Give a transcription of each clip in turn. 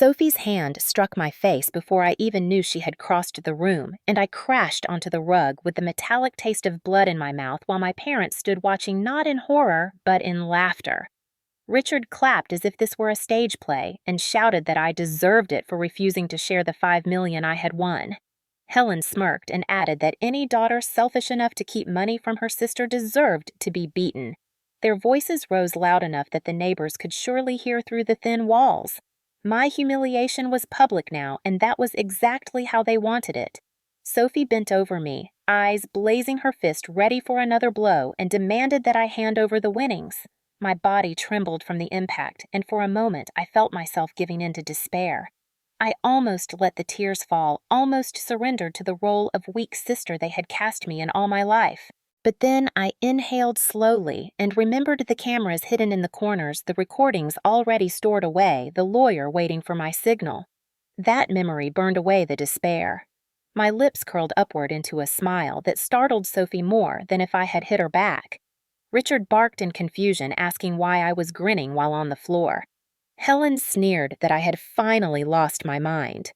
Sophie's hand struck my face before I even knew she had crossed the room, and I crashed onto the rug with the metallic taste of blood in my mouth while my parents stood watching not in horror, but in laughter. Richard clapped as if this were a stage play and shouted that I deserved it for refusing to share the $5 million I had won. Helen smirked and added that any daughter selfish enough to keep money from her sister deserved to be beaten. Their voices rose loud enough that the neighbors could surely hear through the thin walls. My humiliation was public now, and that was exactly how they wanted it. Sophie bent over me, eyes blazing her fist ready for another blow, and demanded that I hand over the winnings. My body trembled from the impact, and for a moment I felt myself giving in to despair. I almost let the tears fall, almost surrendered to the role of weak sister they had cast me in all my life. But then I inhaled slowly and remembered the cameras hidden in the corners, the recordings already stored away, the lawyer waiting for my signal. That memory burned away the despair. My lips curled upward into a smile that startled Sophie more than if I had hit her back. Richard barked in confusion, asking why I was grinning while on the floor. Helen sneered that I had finally lost my mind.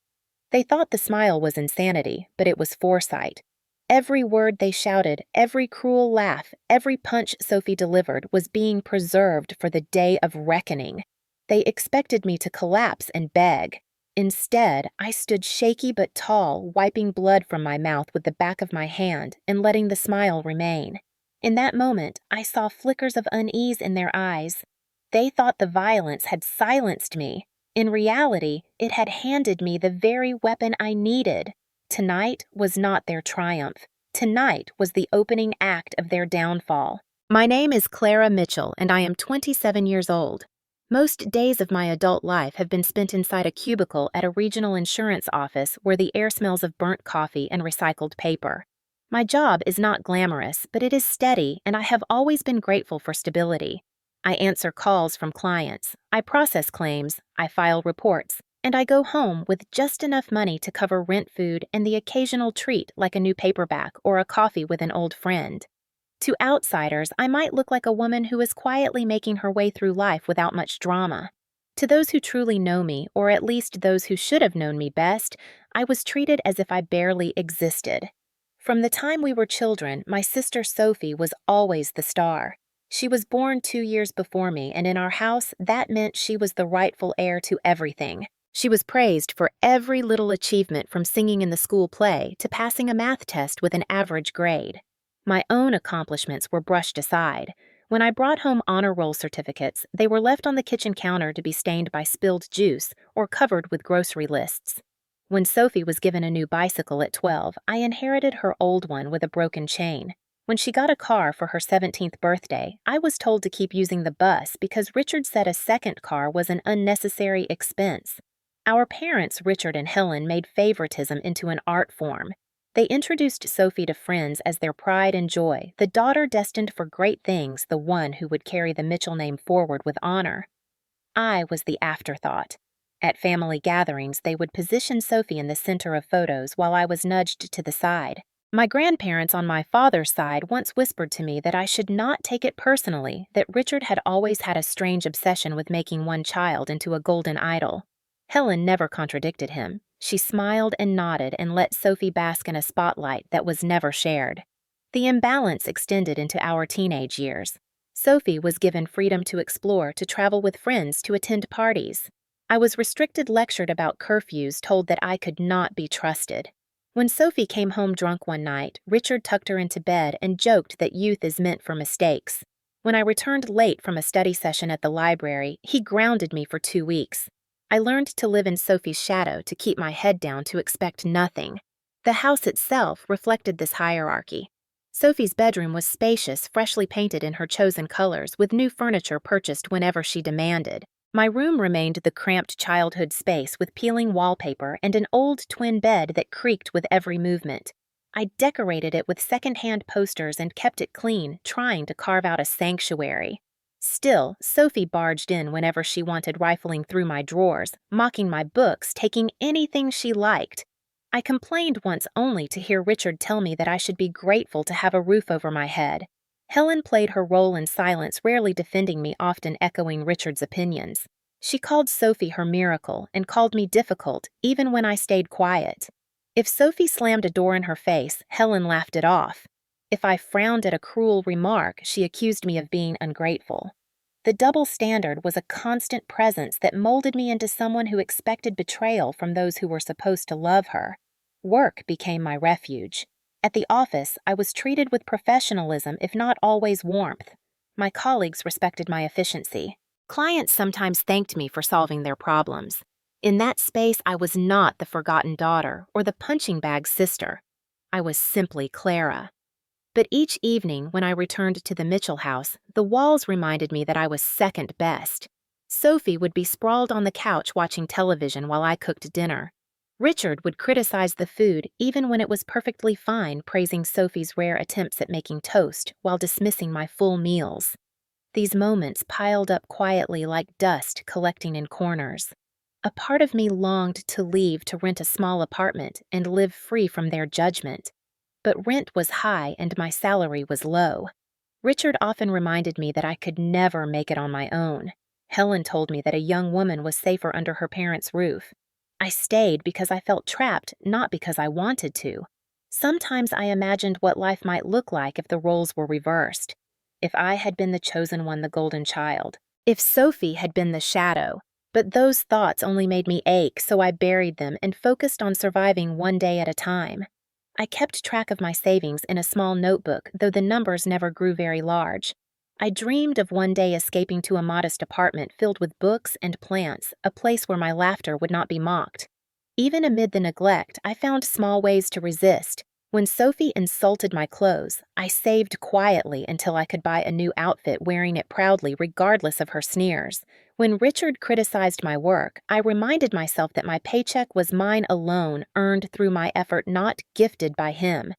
They thought the smile was insanity, but it was foresight. Every word they shouted, every cruel laugh, every punch Sophie delivered was being preserved for the day of reckoning. They expected me to collapse and beg. Instead, I stood shaky but tall, wiping blood from my mouth with the back of my hand and letting the smile remain. In that moment, I saw flickers of unease in their eyes. They thought the violence had silenced me. In reality, it had handed me the very weapon I needed. Tonight was not their triumph. Tonight was the opening act of their downfall. My name is Clara Mitchell, and I am 27 years old. Most days of my adult life have been spent inside a cubicle at a regional insurance office where the air smells of burnt coffee and recycled paper. My job is not glamorous, but it is steady, and I have always been grateful for stability. I answer calls from clients, I process claims, I file reports, and I go home with just enough money to cover rent, food, and the occasional treat like a new paperback or a coffee with an old friend. To outsiders, I might look like a woman who is quietly making her way through life without much drama. To those who truly know me, or at least those who should have known me best, I was treated as if I barely existed. From the time we were children, my sister Sophie was always the star. She was born 2 years before me, and in our house, that meant she was the rightful heir to everything. She was praised for every little achievement from singing in the school play to passing a math test with an average grade. My own accomplishments were brushed aside. When I brought home honor roll certificates, they were left on the kitchen counter to be stained by spilled juice or covered with grocery lists. When Sophie was given a new bicycle at 12, I inherited her old one with a broken chain. When she got a car for her 17th birthday, I was told to keep using the bus because Richard said a second car was an unnecessary expense. Our parents, Richard and Helen, made favoritism into an art form. They introduced Sophie to friends as their pride and joy, the daughter destined for great things, the one who would carry the Mitchell name forward with honor. I was the afterthought. At family gatherings, they would position Sophie in the center of photos while I was nudged to the side. My grandparents on my father's side once whispered to me that I should not take it personally that Richard had always had a strange obsession with making one child into a golden idol. Helen never contradicted him. She smiled and nodded and let Sophie bask in a spotlight that was never shared. The imbalance extended into our teenage years. Sophie was given freedom to explore, to travel with friends, to attend parties. I was restricted, lectured about curfews, told that I could not be trusted. When Sophie came home drunk one night, Richard tucked her into bed and joked that youth is meant for mistakes. When I returned late from a study session at the library, he grounded me for 2 weeks. I learned to live in Sophie's shadow, to keep my head down, to expect nothing. The house itself reflected this hierarchy. Sophie's bedroom was spacious, freshly painted in her chosen colors, with new furniture purchased whenever she demanded. My room remained the cramped childhood space with peeling wallpaper and an old twin bed that creaked with every movement. I decorated it with secondhand posters and kept it clean, trying to carve out a sanctuary. Still, Sophie barged in whenever she wanted, rifling through my drawers, mocking my books, taking anything she liked. I complained once only to hear Richard tell me that I should be grateful to have a roof over my head. Helen played her role in silence, rarely defending me, often echoing Richard's opinions. She called Sophie her miracle and called me difficult even when I stayed quiet. If Sophie slammed a door in her face, Helen laughed it off. If I frowned at a cruel remark, she accused me of being ungrateful. The double standard was a constant presence that molded me into someone who expected betrayal from those who were supposed to love her. Work became my refuge. At the office, I was treated with professionalism, if not always warmth. My colleagues respected my efficiency. Clients sometimes thanked me for solving their problems. In that space, I was not the forgotten daughter or the punching bag sister. I was simply Clara. But each evening, when I returned to the Mitchell house, the walls reminded me that I was second best. Sophie would be sprawled on the couch watching television while I cooked dinner. Richard would criticize the food even when it was perfectly fine, praising Sophie's rare attempts at making toast while dismissing my full meals. These moments piled up quietly like dust collecting in corners. A part of me longed to leave to rent a small apartment and live free from their judgment. But rent was high and my salary was low. Richard often reminded me that I could never make it on my own. Helen told me that a young woman was safer under her parents' roof. I stayed because I felt trapped, not because I wanted to. Sometimes I imagined what life might look like if the roles were reversed. If I had been the chosen one, the golden child. If Sophie had been the shadow. But those thoughts only made me ache, so I buried them and focused on surviving one day at a time. I kept track of my savings in a small notebook, though the numbers never grew very large. I dreamed of one day escaping to a modest apartment filled with books and plants, a place where my laughter would not be mocked. Even amid the neglect, I found small ways to resist. When Sophie insulted my clothes, I saved quietly until I could buy a new outfit wearing it proudly regardless of her sneers. When Richard criticized my work, I reminded myself that my paycheck was mine alone, earned through my effort, not gifted by him.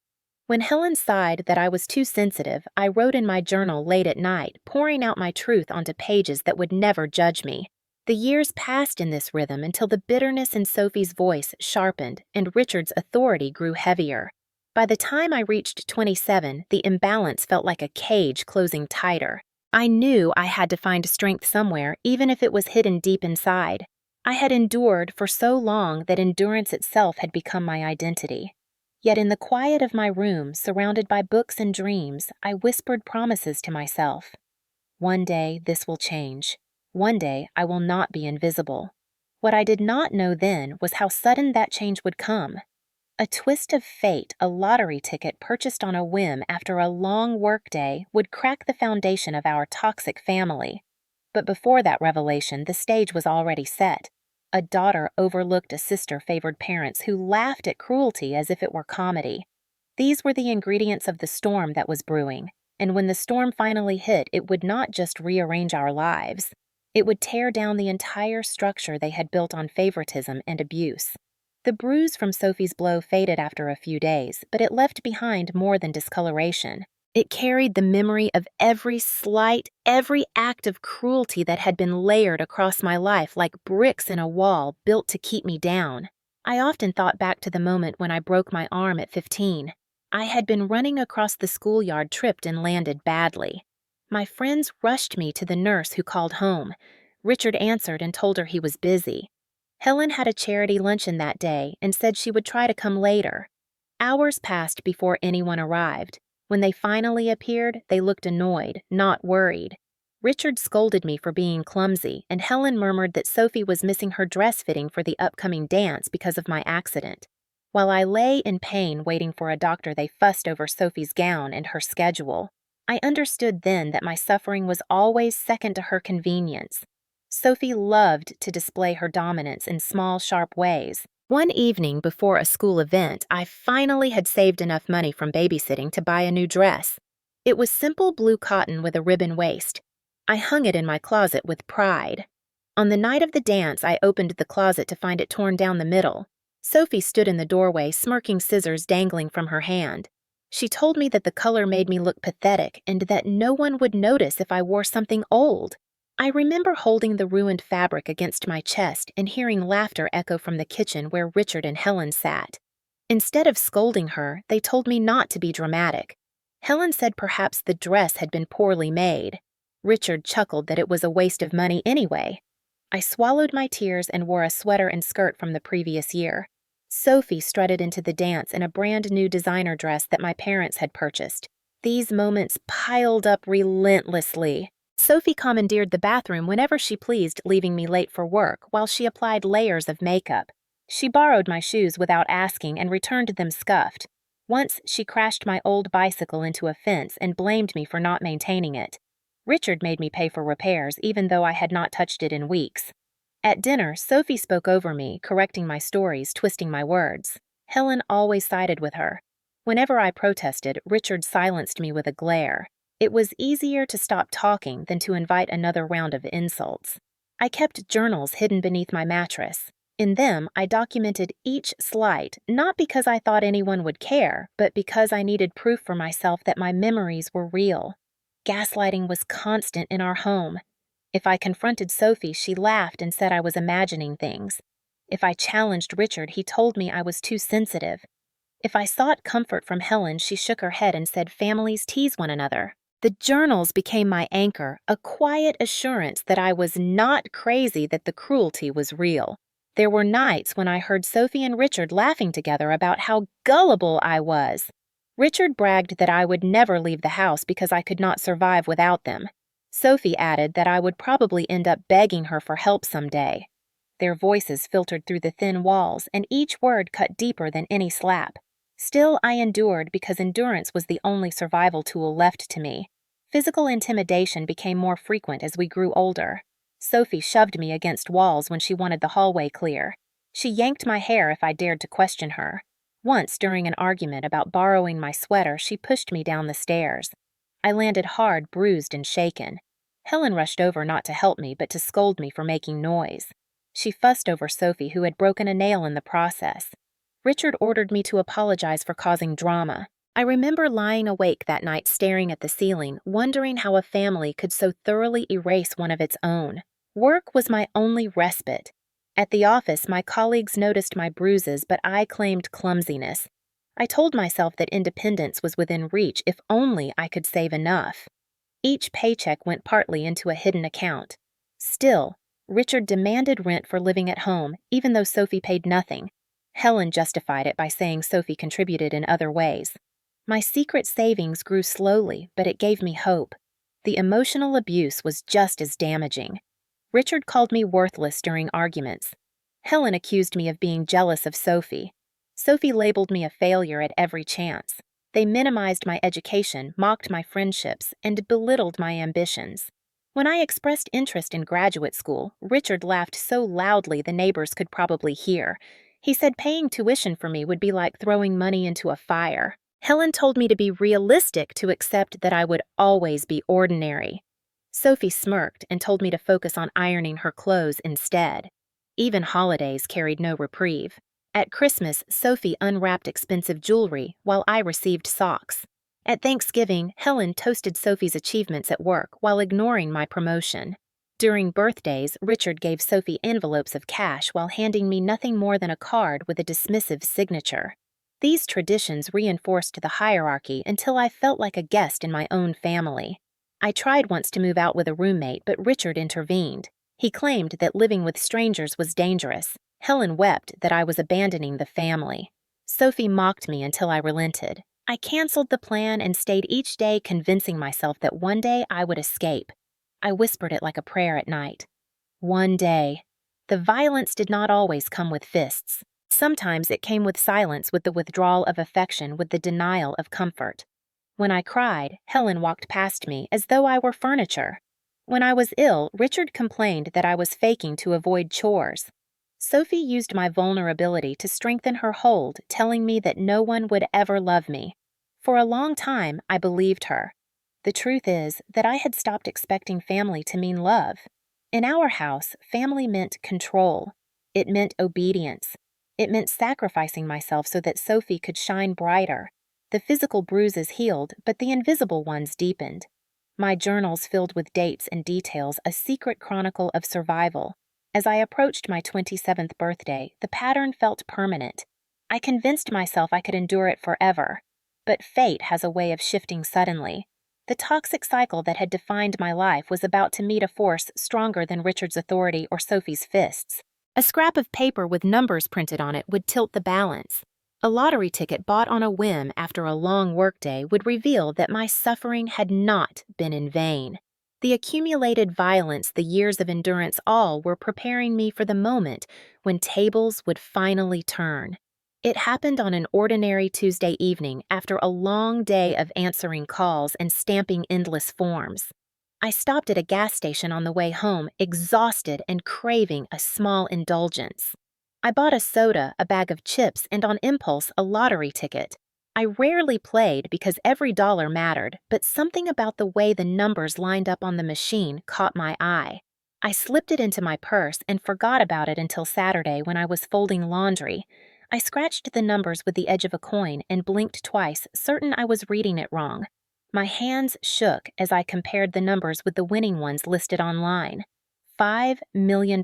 When Helen sighed that I was too sensitive, I wrote in my journal late at night, pouring out my truth onto pages that would never judge me. The years passed in this rhythm until the bitterness in Sophie's voice sharpened and Richard's authority grew heavier. By the time I reached 27, the imbalance felt like a cage closing tighter. I knew I had to find strength somewhere, even if it was hidden deep inside. I had endured for so long that endurance itself had become my identity. Yet in the quiet of my room, surrounded by books and dreams, I whispered promises to myself. One day this will change. One day I will not be invisible. What I did not know then was how sudden that change would come. A twist of fate, a lottery ticket purchased on a whim after a long workday, would crack the foundation of our toxic family. But before that revelation, the stage was already set. A daughter overlooked a sister-favored parents who laughed at cruelty as if it were comedy. These were the ingredients of the storm that was brewing, and when the storm finally hit, it would not just rearrange our lives. It would tear down the entire structure they had built on favoritism and abuse. The bruise from Sophie's blow faded after a few days, but it left behind more than discoloration. It carried the memory of every slight, every act of cruelty that had been layered across my life like bricks in a wall built to keep me down. I often thought back to the moment when I broke my arm at 15. I had been running across the schoolyard, tripped and landed badly. My friends rushed me to the nurse who called home. Richard answered and told her he was busy. Helen had a charity luncheon that day and said she would try to come later. Hours passed before anyone arrived. When they finally appeared, they looked annoyed, not worried. Richard scolded me for being clumsy, and Helen murmured that Sophie was missing her dress fitting for the upcoming dance because of my accident. While I lay in pain waiting for a doctor, they fussed over Sophie's gown and her schedule. I understood then that my suffering was always second to her convenience. Sophie loved to display her dominance in small, sharp ways. One evening before a school event, I finally had saved enough money from babysitting to buy a new dress. It was simple blue cotton with a ribbon waist. I hung it in my closet with pride. On the night of the dance, I opened the closet to find it torn down the middle. Sophie stood in the doorway, smirking, scissors dangling from her hand. She told me that the color made me look pathetic and that no one would notice if I wore something old. I remember holding the ruined fabric against my chest and hearing laughter echo from the kitchen where Richard and Helen sat. Instead of scolding her, they told me not to be dramatic. Helen said perhaps the dress had been poorly made. Richard chuckled that it was a waste of money anyway. I swallowed my tears and wore a sweater and skirt from the previous year. Sophie strutted into the dance in a brand new designer dress that my parents had purchased. These moments piled up relentlessly. Sophie commandeered the bathroom whenever she pleased, leaving me late for work while she applied layers of makeup. She borrowed my shoes without asking and returned them scuffed. Once she crashed my old bicycle into a fence and blamed me for not maintaining it. Richard made me pay for repairs even though I had not touched it in weeks. At dinner, Sophie spoke over me, correcting my stories, twisting my words. Helen always sided with her. Whenever I protested, Richard silenced me with a glare. It was easier to stop talking than to invite another round of insults. I kept journals hidden beneath my mattress. In them, I documented each slight, not because I thought anyone would care, but because I needed proof for myself that my memories were real. Gaslighting was constant in our home. If I confronted Sophie, she laughed and said I was imagining things. If I challenged Richard, he told me I was too sensitive. If I sought comfort from Helen, she shook her head and said families tease one another. The journals became my anchor, a quiet assurance that I was not crazy, that the cruelty was real. There were nights when I heard Sophie and Richard laughing together about how gullible I was. Richard bragged that I would never leave the house because I could not survive without them. Sophie added that I would probably end up begging her for help someday. Their voices filtered through the thin walls, and each word cut deeper than any slap. Still, I endured because endurance was the only survival tool left to me. Physical intimidation became more frequent as we grew older. Sophie shoved me against walls when she wanted the hallway clear. She yanked my hair if I dared to question her. Once, during an argument about borrowing my sweater, she pushed me down the stairs. I landed hard, bruised and shaken. Helen rushed over not to help me, but to scold me for making noise. She fussed over Sophie, who had broken a nail in the process. Richard ordered me to apologize for causing drama. I remember lying awake that night staring at the ceiling, wondering how a family could so thoroughly erase one of its own. Work was my only respite. At the office, my colleagues noticed my bruises, but I claimed clumsiness. I told myself that independence was within reach if only I could save enough. Each paycheck went partly into a hidden account. Still, Richard demanded rent for living at home, even though Sophie paid nothing. Helen justified it by saying Sophie contributed in other ways. My secret savings grew slowly, but it gave me hope. The emotional abuse was just as damaging. Richard called me worthless during arguments. Helen accused me of being jealous of Sophie. Sophie labeled me a failure at every chance. They minimized my education, mocked my friendships, and belittled my ambitions. When I expressed interest in graduate school, Richard laughed so loudly the neighbors could probably hear. He said paying tuition for me would be like throwing money into a fire. Helen told me to be realistic, to accept that I would always be ordinary. Sophie smirked and told me to focus on ironing her clothes instead. Even holidays carried no reprieve. At Christmas, Sophie unwrapped expensive jewelry while I received socks. At Thanksgiving, Helen toasted Sophie's achievements at work while ignoring my promotion. During birthdays, Richard gave Sophie envelopes of cash while handing me nothing more than a card with a dismissive signature. These traditions reinforced the hierarchy until I felt like a guest in my own family. I tried once to move out with a roommate, but Richard intervened. He claimed that living with strangers was dangerous. Helen wept that I was abandoning the family. Sophie mocked me until I relented. I canceled the plan and stayed each day convincing myself that one day I would escape. I whispered it like a prayer at night. One day. The violence did not always come with fists. Sometimes it came with silence, with the withdrawal of affection, with the denial of comfort. When I cried, Helen walked past me as though I were furniture. When I was ill, Richard complained that I was faking to avoid chores. Sophie used my vulnerability to strengthen her hold, telling me that no one would ever love me. For a long time, I believed her. The truth is that I had stopped expecting family to mean love. In our house, family meant control. It meant obedience. It meant sacrificing myself so that Sophie could shine brighter. The physical bruises healed, but the invisible ones deepened. My journals filled with dates and details, a secret chronicle of survival. As I approached my 27th birthday, the pattern felt permanent. I convinced myself I could endure it forever. But fate has a way of shifting suddenly. The toxic cycle that had defined my life was about to meet a force stronger than Richard's authority or Sophie's fists. A scrap of paper with numbers printed on it would tilt the balance. A lottery ticket bought on a whim after a long workday would reveal that my suffering had not been in vain. The accumulated violence, the years of endurance, all were preparing me for the moment when tables would finally turn. It happened on an ordinary Tuesday evening after a long day of answering calls and stamping endless forms. I stopped at a gas station on the way home, exhausted and craving a small indulgence. I bought a soda, a bag of chips, and on impulse, a lottery ticket. I rarely played because every dollar mattered, but something about the way the numbers lined up on the machine caught my eye. I slipped it into my purse and forgot about it until Saturday when I was folding laundry. I scratched the numbers with the edge of a coin and blinked twice, certain I was reading it wrong. My hands shook as I compared the numbers with the winning ones listed online. $5 million.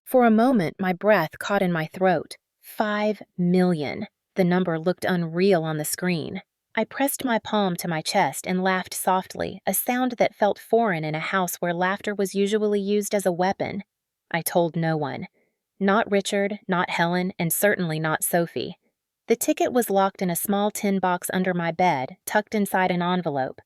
For a moment, my breath caught in my throat. 5 million. The number looked unreal on the screen. I pressed my palm to my chest and laughed softly, a sound that felt foreign in a house where laughter was usually used as a weapon. I told no one. Not Richard, not Helen, and certainly not Sophie. The ticket was locked in a small tin box under my bed, tucked inside an envelope.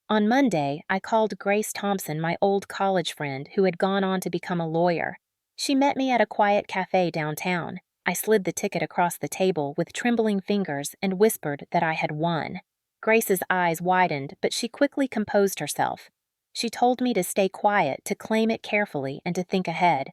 On Monday, I called Grace Thompson, my old college friend who had gone on to become a lawyer. She met me at a quiet cafe downtown. I slid the ticket across the table with trembling fingers and whispered that I had won. Grace's eyes widened, but she quickly composed herself. She told me to stay quiet, to claim it carefully, and to think ahead.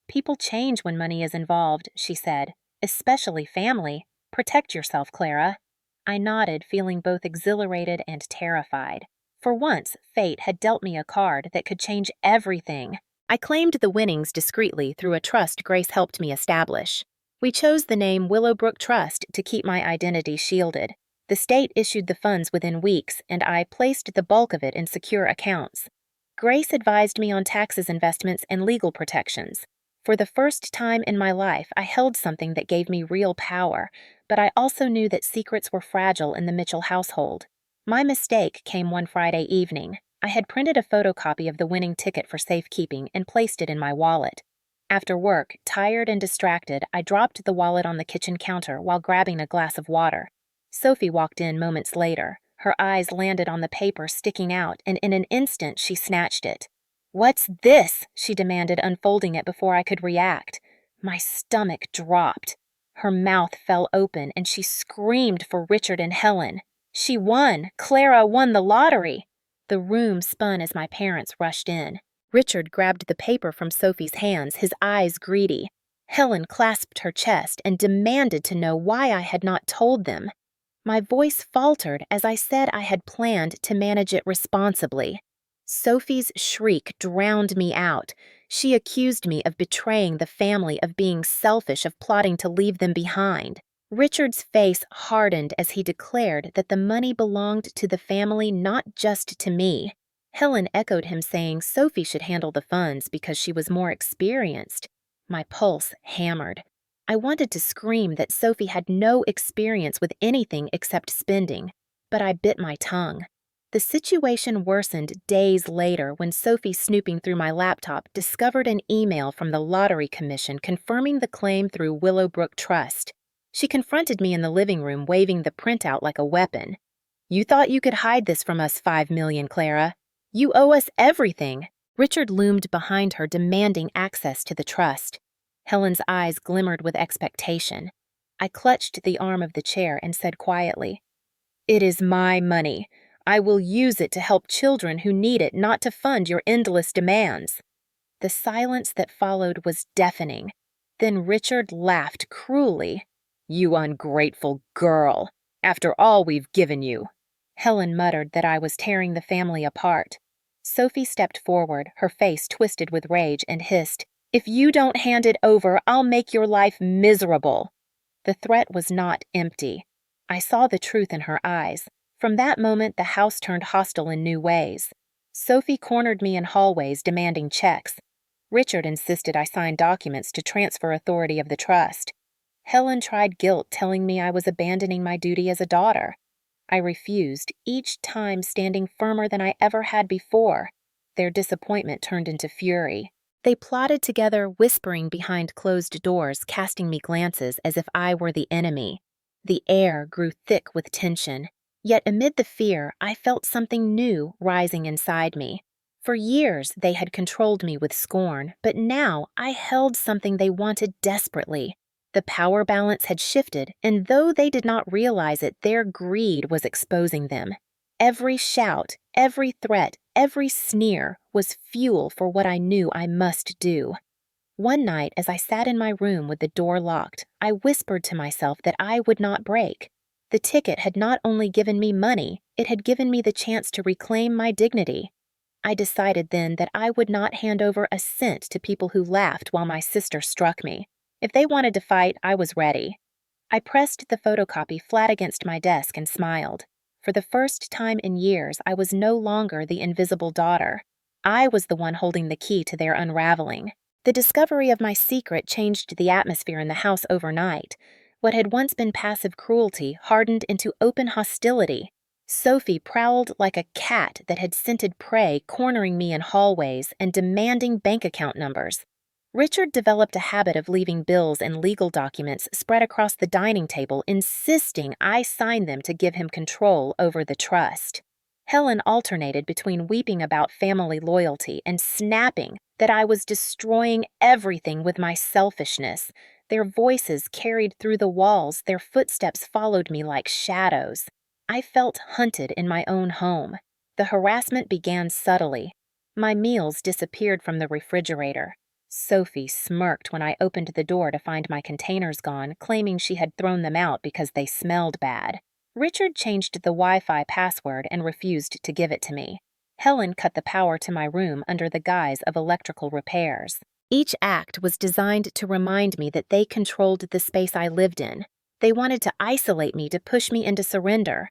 People change when money is involved, she said, especially family. Protect yourself, Clara. I nodded, feeling both exhilarated and terrified. For once, fate had dealt me a card that could change everything. I claimed the winnings discreetly through a trust Grace helped me establish. We chose the name Willowbrook Trust to keep my identity shielded. The state issued the funds within weeks, and I placed the bulk of it in secure accounts. Grace advised me on taxes, investments, and legal protections. For the first time in my life, I held something that gave me real power, but I also knew that secrets were fragile in the Mitchell household. My mistake came one Friday evening. I had printed a photocopy of the winning ticket for safekeeping and placed it in my wallet. After work, tired and distracted, I dropped the wallet on the kitchen counter while grabbing a glass of water. Sophie walked in moments later. Her eyes landed on the paper sticking out, and in an instant she snatched it. "What's this?" she demanded, unfolding it before I could react. My stomach dropped. Her mouth fell open, and she screamed for Richard and Helen. She won! Clara won the lottery! The room spun as my parents rushed in. Richard grabbed the paper from Sophie's hands, his eyes greedy. Helen clasped her chest and demanded to know why I had not told them. My voice faltered as I said I had planned to manage it responsibly. Sophie's shriek drowned me out. She accused me of betraying the family, of being selfish, of plotting to leave them behind. Richard's face hardened as he declared that the money belonged to the family, not just to me. Helen echoed him, saying Sophie should handle the funds because she was more experienced. My pulse hammered. I wanted to scream that Sophie had no experience with anything except spending, but I bit my tongue. The situation worsened days later when Sophie, snooping through my laptop, discovered an email from the Lottery Commission confirming the claim through Willowbrook Trust. She confronted me in the living room, waving the printout like a weapon. "You thought you could hide this from us, 5 million, Clara. You owe us everything." Richard loomed behind her, demanding access to the trust. Helen's eyes glimmered with expectation. I clutched the arm of the chair and said quietly, "It is my money. I will use it to help children who need it, not to fund your endless demands." The silence that followed was deafening. Then Richard laughed cruelly. "You ungrateful girl. After all we've given you." Helen muttered that I was tearing the family apart. Sophie stepped forward, her face twisted with rage, and hissed, "If you don't hand it over, I'll make your life miserable." The threat was not empty. I saw the truth in her eyes. From that moment, the house turned hostile in new ways. Sophie cornered me in hallways, demanding checks. Richard insisted I sign documents to transfer authority of the trust. Helen tried guilt, telling me I was abandoning my duty as a daughter. I refused, each time standing firmer than I ever had before. Their disappointment turned into fury. They plotted together, whispering behind closed doors, casting me glances as if I were the enemy. The air grew thick with tension. Yet amid the fear, I felt something new rising inside me. For years, they had controlled me with scorn, but now I held something they wanted desperately. The power balance had shifted, and though they did not realize it, their greed was exposing them. Every shout, every threat, every sneer was fuel for what I knew I must do. One night, as I sat in my room with the door locked, I whispered to myself that I would not break. The ticket had not only given me money, it had given me the chance to reclaim my dignity. I decided then that I would not hand over a cent to people who laughed while my sister struck me. If they wanted to fight, I was ready. I pressed the photocopy flat against my desk and smiled. For the first time in years, I was no longer the invisible daughter. I was the one holding the key to their unraveling. The discovery of my secret changed the atmosphere in the house overnight. What had once been passive cruelty hardened into open hostility. Sophie prowled like a cat that had scented prey, cornering me in hallways and demanding bank account numbers. Richard developed a habit of leaving bills and legal documents spread across the dining table, insisting I sign them to give him control over the trust. Helen alternated between weeping about family loyalty and snapping that I was destroying everything with my selfishness. Their voices carried through the walls, their footsteps followed me like shadows. I felt hunted in my own home. The harassment began subtly. My meals disappeared from the refrigerator. Sophie smirked when I opened the door to find my containers gone, claiming she had thrown them out because they smelled bad. Richard changed the Wi-Fi password and refused to give it to me. Helen cut the power to my room under the guise of electrical repairs. Each act was designed to remind me that they controlled the space I lived in. They wanted to isolate me, to push me into surrender.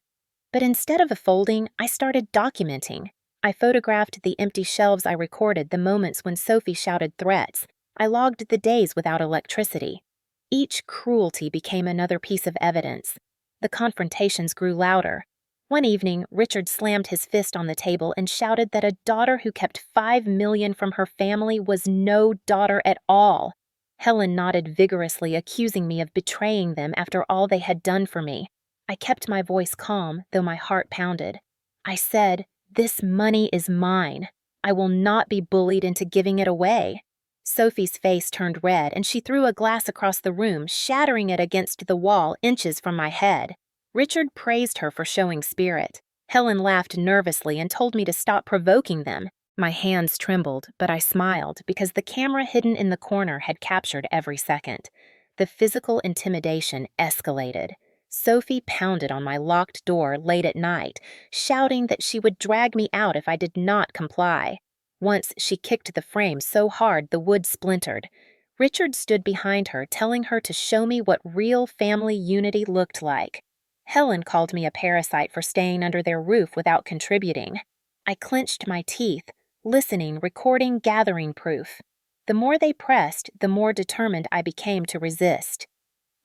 But instead of folding, I started documenting. I photographed the empty shelves. I recorded the moments when Sophie shouted threats. I logged the days without electricity. Each cruelty became another piece of evidence. The confrontations grew louder. One evening, Richard slammed his fist on the table and shouted that a daughter who kept $5 million from her family was no daughter at all. Helen nodded vigorously, accusing me of betraying them after all they had done for me. I kept my voice calm, though my heart pounded. I said, "This money is mine. I will not be bullied into giving it away." Sophie's face turned red, and she threw a glass across the room, shattering it against the wall inches from my head. Richard praised her for showing spirit. Helen laughed nervously and told me to stop provoking them. My hands trembled, but I smiled because the camera hidden in the corner had captured every second. The physical intimidation escalated. Sophie pounded on my locked door late at night, shouting that she would drag me out if I did not comply. Once she kicked the frame so hard the wood splintered. Richard stood behind her, telling her to show me what real family unity looked like. Helen called me a parasite for staying under their roof without contributing. I clenched my teeth, listening, recording, gathering proof. The more they pressed, the more determined I became to resist.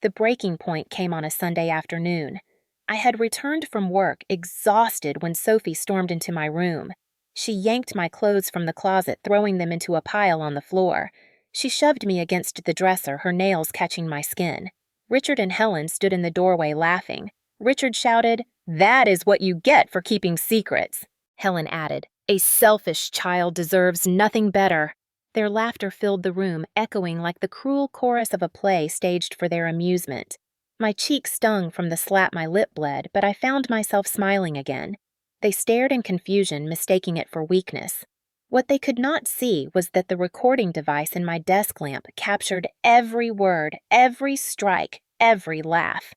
The breaking point came on a Sunday afternoon. I had returned from work, exhausted, when Sophie stormed into my room. She yanked my clothes from the closet, throwing them into a pile on the floor. She shoved me against the dresser, her nails catching my skin. Richard and Helen stood in the doorway laughing. Richard shouted, "That is what you get for keeping secrets." Helen added, "A selfish child deserves nothing better." Their laughter filled the room, echoing like the cruel chorus of a play staged for their amusement. My cheek stung from the slap my lip bled, but I found myself smiling again. They stared in confusion, mistaking it for weakness. What they could not see was that the recording device in my desk lamp captured every word, every strike, every laugh.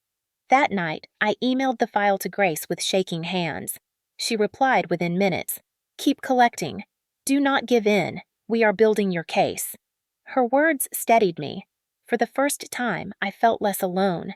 That night, I emailed the file to Grace with shaking hands. She replied within minutes, "Keep collecting. Do not give in. We are building your case." Her words steadied me. For the first time, I felt less alone.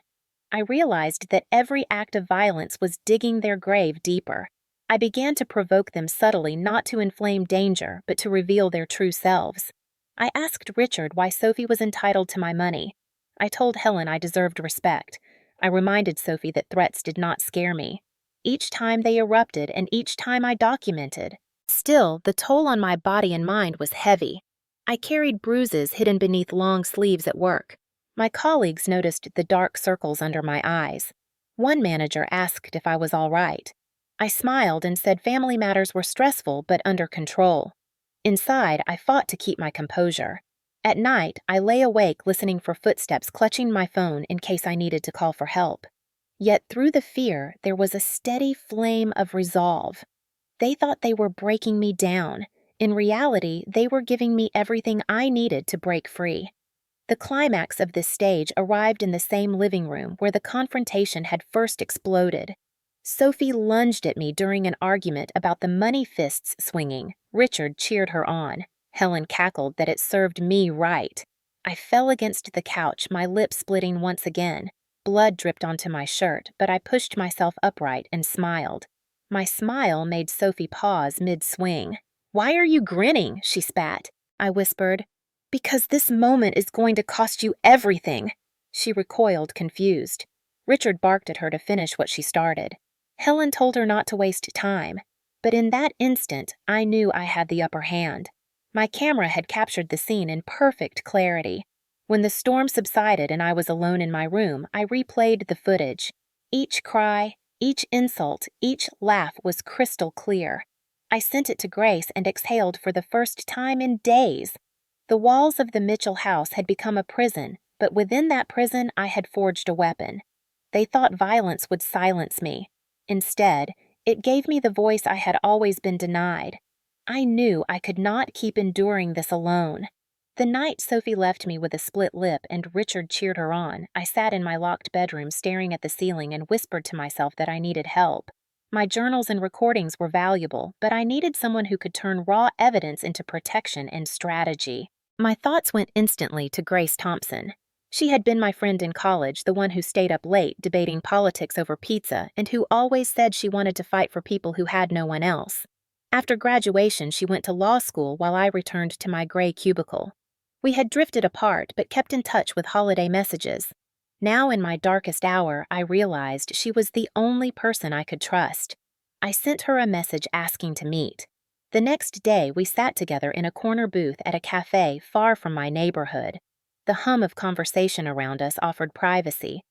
I realized that every act of violence was digging their grave deeper. I began to provoke them subtly, not to inflame danger, but to reveal their true selves. I asked Richard why Sophie was entitled to my money. I told Helen I deserved respect. I reminded Sophie that threats did not scare me. each time they erupted and each time I documented. Still, the toll on my body and mind was heavy. I carried bruises hidden beneath long sleeves at work. My colleagues noticed the dark circles under my eyes. One manager asked if I was all right. I smiled and said family matters were stressful but under control. Inside, I fought to keep my composure. At night, I lay awake listening for footsteps clutching my phone in case I needed to call for help. Yet through the fear, there was a steady flame of resolve. They thought they were breaking me down. In reality, they were giving me everything I needed to break free. The climax of this stage arrived in the same living room where the confrontation had first exploded. Sophie lunged at me during an argument about the money fists swinging. Richard cheered her on. Helen cackled that it served me right. I fell against the couch, my lips splitting once again. Blood dripped onto my shirt, but I pushed myself upright and smiled. My smile made Sophie pause mid-swing. "Why are you grinning?" she spat. I whispered. "Because this moment is going to cost you everything." She recoiled, confused. Richard barked at her to finish what she started. Helen told her not to waste time. But in that instant, I knew I had the upper hand. My camera had captured the scene in perfect clarity. When the storm subsided and I was alone in my room, I replayed the footage. Each cry, each insult, each laugh was crystal clear. I sent it to Grace and exhaled for the first time in days. The walls of the Mitchell house had become a prison, but within that prison I had forged a weapon. They thought violence would silence me. Instead, it gave me the voice I had always been denied. I knew I could not keep enduring this alone. The night Sophie left me with a split lip and Richard cheered her on, I sat in my locked bedroom staring at the ceiling and whispered to myself that I needed help. My journals and recordings were valuable, but I needed someone who could turn raw evidence into protection and strategy. My thoughts went instantly to Grace Thompson. She had been my friend in college, the one who stayed up late debating politics over pizza and who always said she wanted to fight for people who had no one else. After graduation, she went to law school while I returned to my gray cubicle. We had drifted apart but kept in touch with holiday messages. Now in my darkest hour, I realized she was the only person I could trust. I sent her a message asking to meet. The next day, we sat together in a corner booth at a cafe far from my neighborhood. The hum of conversation around us offered privacy.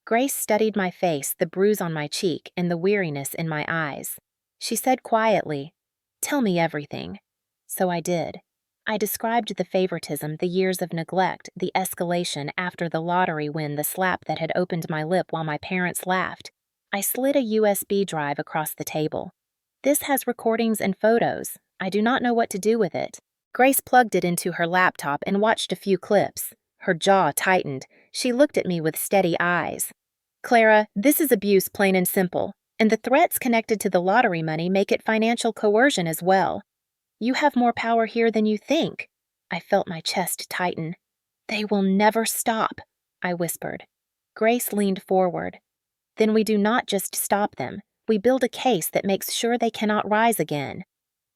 Grace studied my face, the bruise on my cheek, and the weariness in my eyes. She said quietly, "Tell me everything." So I did. I described the favoritism, the years of neglect, the escalation after the lottery win, the slap that had opened my lip while my parents laughed. I slid a USB drive across the table. "This has recordings and photos. I do not know what to do with it." Grace plugged it into her laptop and watched a few clips. Her jaw tightened. She looked at me with steady eyes. "Clara, this is abuse, plain and simple, and the threats connected to the lottery money make it financial coercion as well. You have more power here than you think." I felt my chest tighten. "They will never stop," I whispered. Grace leaned forward. "Then we do not just stop them. We build a case that makes sure they cannot rise again."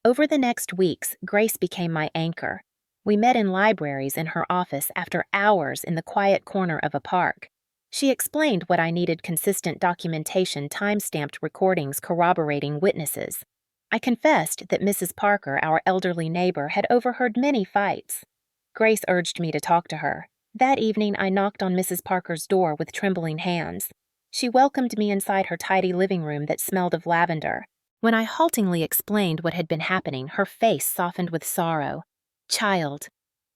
Over the next weeks, Grace became my anchor. We met in libraries in her office after hours in the quiet corner of a park. She explained what I needed: consistent documentation, time-stamped recordings corroborating witnesses. I confessed that Mrs. Parker, our elderly neighbor, had overheard many fights. Grace urged me to talk to her. That evening, I knocked on Mrs. Parker's door with trembling hands. She welcomed me inside her tidy living room that smelled of lavender. When I haltingly explained what had been happening, her face softened with sorrow. "Child,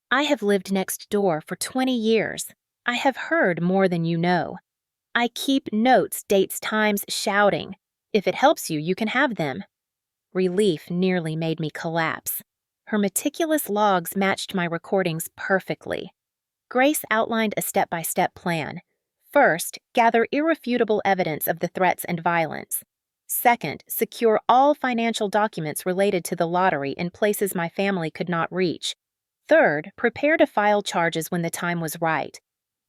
I have lived next door for 20 years. I have heard more than you know. I keep notes, dates, times, shouting. If it helps you, you can have them." Relief nearly made me collapse. Her meticulous logs matched my recordings perfectly. Grace outlined a step-by-step plan. First, gather irrefutable evidence of the threats and violence. Second, secure all financial documents related to the lottery in places my family could not reach. Third, prepare to file charges when the time was right.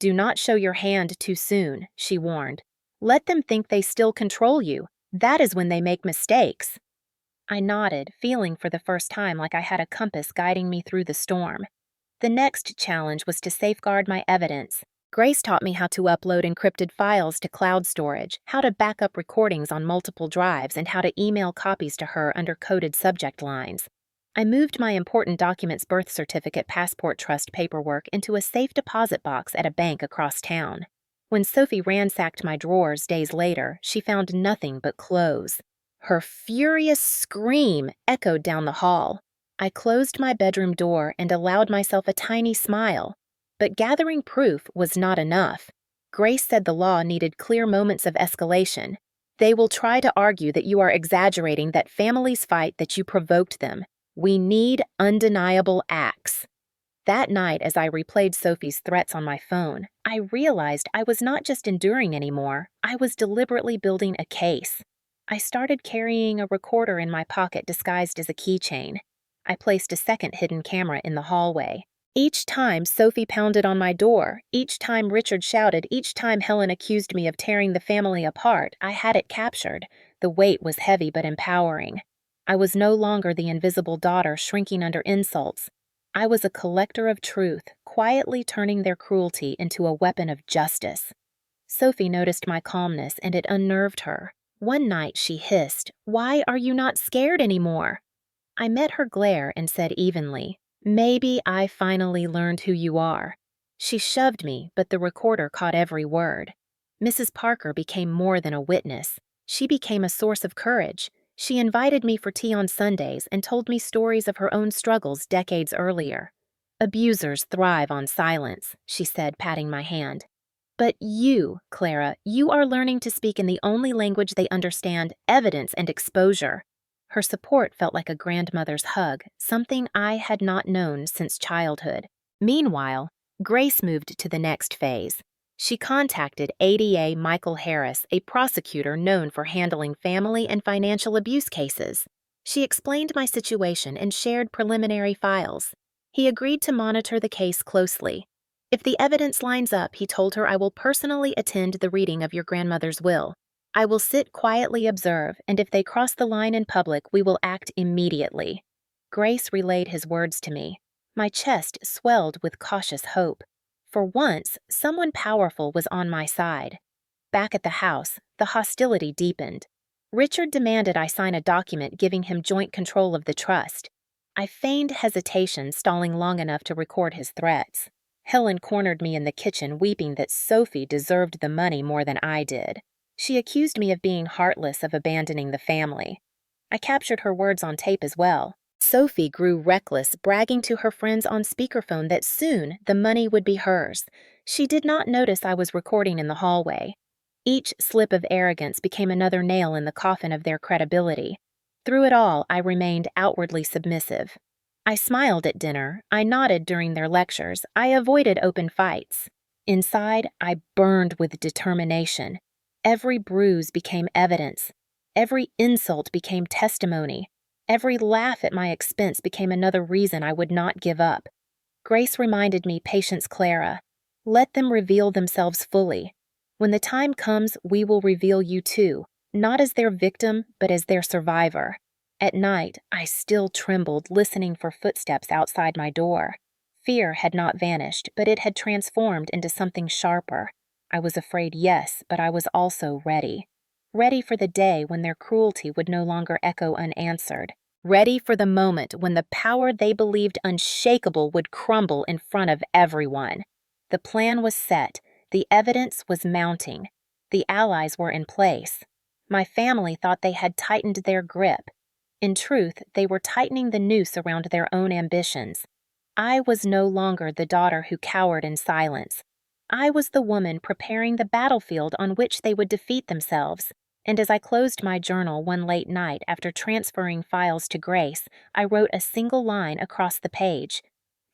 "Do not show your hand too soon," she warned. "Let them think they still control you. That is when they make mistakes." I nodded, feeling for the first time like I had a compass guiding me through the storm. The next challenge was to safeguard my evidence. Grace taught me how to upload encrypted files to cloud storage, how to back up recordings on multiple drives, and how to email copies to her under coded subject lines. I moved my important documents, birth certificate, passport, trust paperwork into a safe deposit box at a bank across town. When Sophie ransacked my drawers days later, she found nothing but clothes. Her furious scream echoed down the hall. I closed my bedroom door and allowed myself a tiny smile. But gathering proof was not enough. Grace said the law needed clear moments of escalation. They will try to argue that you are exaggerating, that families fight, that you provoked them. We need undeniable acts. That night, as I replayed Sophie's threats on my phone, I realized I was not just enduring anymore, I was deliberately building a case. I started carrying a recorder in my pocket disguised as a keychain. I placed a second hidden camera in the hallway. Each time Sophie pounded on my door, each time Richard shouted, each time Helen accused me of tearing the family apart, I had it captured. The weight was heavy but empowering. I was no longer the invisible daughter shrinking under insults. I was a collector of truth, quietly turning their cruelty into a weapon of justice. Sophie noticed my calmness, and it unnerved her. One night she hissed, "Why are you not scared anymore?" I met her glare and said evenly, "Maybe I finally learned who you are." She shoved me, but the recorder caught every word. Mrs. Parker became more than a witness. She became a source of courage. She invited me for tea on Sundays and told me stories of her own struggles decades earlier. "Abusers thrive on silence," she said, patting my hand. "But you, Clara, you are learning to speak in the only language they understand, evidence and exposure." Her support felt like a grandmother's hug, something I had not known since childhood. Meanwhile, Grace moved to the next phase. She contacted ADA Michael Harris, a prosecutor known for handling family and financial abuse cases. She explained my situation and shared preliminary files. He agreed to monitor the case closely. "If the evidence lines up," he told her, "I will personally attend the reading of your grandmother's will. I will sit quietly observe, and if they cross the line in public, we will act immediately." Grace relayed his words to me. My chest swelled with cautious hope. For once, someone powerful was on my side. Back at the house, the hostility deepened. Richard demanded I sign a document giving him joint control of the trust. I feigned hesitation, stalling long enough to record his threats. Helen cornered me in the kitchen, weeping that Sophie deserved the money more than I did. She accused me of being heartless, of abandoning the family. I captured her words on tape as well. Sophie grew reckless, bragging to her friends on speakerphone that soon the money would be hers. She did not notice I was recording in the hallway. Each slip of arrogance became another nail in the coffin of their credibility. Through it all, I remained outwardly submissive. I smiled at dinner, I nodded during their lectures, I avoided open fights. Inside, I burned with determination. Every bruise became evidence. Every insult became testimony. Every laugh at my expense became another reason I would not give up. Grace reminded me, "Patience, Clara. Let them reveal themselves fully. When the time comes, we will reveal you too, not as their victim, but as their survivor." At night, I still trembled, listening for footsteps outside my door. Fear had not vanished, but it had transformed into something sharper. I was afraid, yes, but I was also ready. Ready for the day when their cruelty would no longer echo unanswered. Ready for the moment when the power they believed unshakable would crumble in front of everyone. The plan was set. The evidence was mounting. The allies were in place. My family thought they had tightened their grip. In truth, they were tightening the noose around their own ambitions. I was no longer the daughter who cowered in silence. I was the woman preparing the battlefield on which they would defeat themselves. And as I closed my journal one late night after transferring files to Grace, I wrote a single line across the page.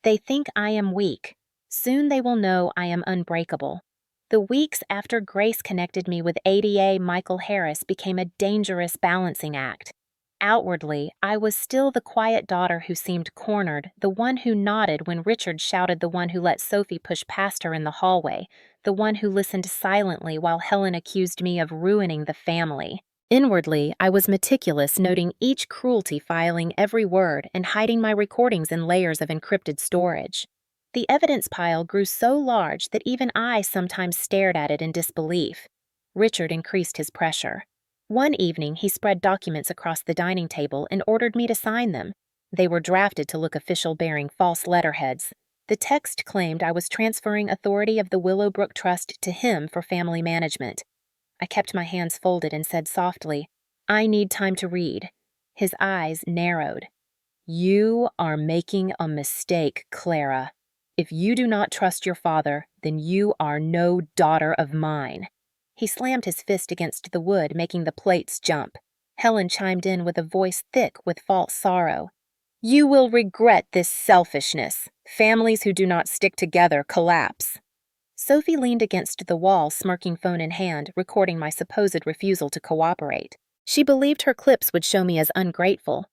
"They think I am weak. Soon they will know I am unbreakable." The weeks after Grace connected me with ADA Michael Harris became a dangerous balancing act. Outwardly, I was still the quiet daughter who seemed cornered, the one who nodded when Richard shouted, the one who let Sophie push past her in the hallway, the one who listened silently while Helen accused me of ruining the family. Inwardly, I was meticulous, noting each cruelty, filing every word, and hiding my recordings in layers of encrypted storage. The evidence pile grew so large that even I sometimes stared at it in disbelief. Richard increased his pressure. One evening, he spread documents across the dining table and ordered me to sign them. They were drafted to look official, bearing false letterheads. The text claimed I was transferring authority of the Willowbrook Trust to him for family management. I kept my hands folded and said softly, "I need time to read." His eyes narrowed. "You are making a mistake, Clara. If you do not trust your father, then you are no daughter of mine." He slammed his fist against the wood, making the plates jump. Helen chimed in with a voice thick with false sorrow. "You will regret this selfishness. Families who do not stick together collapse." Sophie leaned against the wall, smirking, phone in hand, recording my supposed refusal to cooperate. She believed her clips would show me as ungrateful.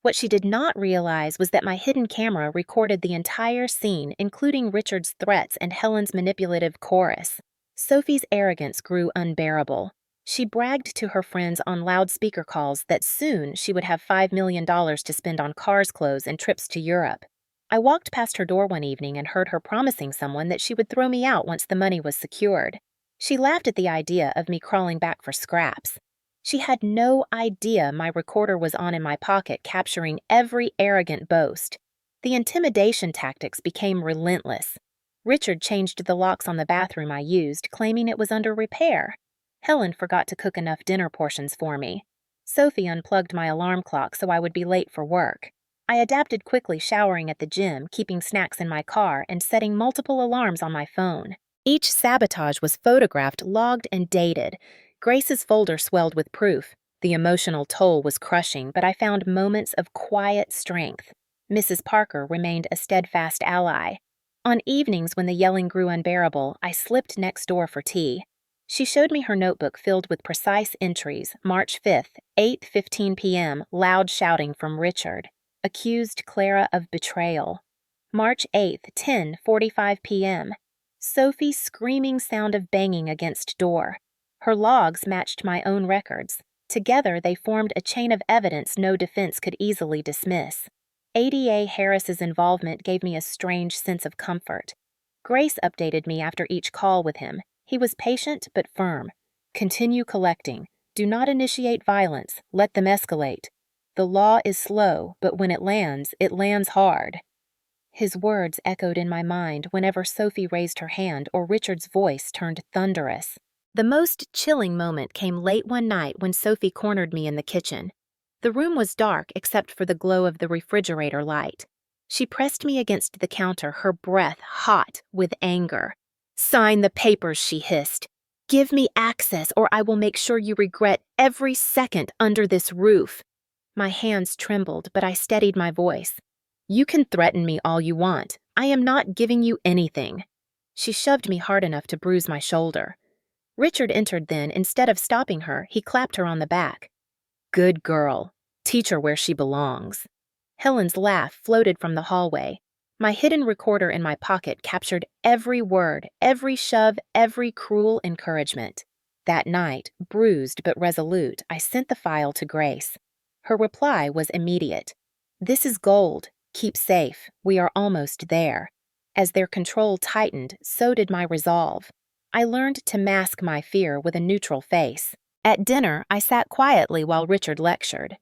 What she did not realize was that my hidden camera recorded the entire scene, including Richard's threats and Helen's manipulative chorus. Sophie's arrogance grew unbearable. She bragged to her friends on loudspeaker calls that soon she would have $5 million to spend on cars, clothes, and trips to Europe. I walked past her door one evening and heard her promising someone that she would throw me out once the money was secured. She laughed at the idea of me crawling back for scraps. She had no idea my recorder was on in my pocket, capturing every arrogant boast. The intimidation tactics became relentless. Richard changed the locks on the bathroom I used, claiming it was under repair. Helen forgot to cook enough dinner portions for me. Sophie unplugged my alarm clock so I would be late for work. I adapted quickly, showering at the gym, keeping snacks in my car, and setting multiple alarms on my phone. Each sabotage was photographed, logged, and dated. Grace's folder swelled with proof. The emotional toll was crushing, but I found moments of quiet strength. Mrs. Parker remained a steadfast ally. On evenings when the yelling grew unbearable, I slipped next door for tea. She showed me her notebook filled with precise entries. March 5th, 8:15 p.m., loud shouting from Richard. Accused Clara of betrayal. March 8th, 10:45 p.m. Sophie's screaming sound of banging against door. Her logs matched my own records. Together, they formed a chain of evidence no defense could easily dismiss. ADA Harris's involvement gave me a strange sense of comfort. Grace updated me after each call with him. He was patient but firm. "Continue collecting. Do not initiate violence. Let them escalate. The law is slow, but when it lands hard." His words echoed in my mind whenever Sophie raised her hand or Richard's voice turned thunderous. The most chilling moment came late one night when Sophie cornered me in the kitchen. The room was dark except for the glow of the refrigerator light. She pressed me against the counter, her breath hot with anger. "Sign the papers," she hissed. "Give me access or I will make sure you regret every second under this roof." My hands trembled, but I steadied my voice. "You can threaten me all you want. I am not giving you anything." She shoved me hard enough to bruise my shoulder. Richard entered then. Instead of stopping her, he clapped her on the back. "Good girl. Teach her where she belongs." Helen's laugh floated from the hallway. My hidden recorder in my pocket captured every word, every shove, every cruel encouragement. That night, bruised but resolute, I sent the file to Grace. Her reply was immediate. "This is gold. Keep safe. We are almost there." As their control tightened, so did my resolve. I learned to mask my fear with a neutral face. At dinner, I sat quietly while Richard lectured.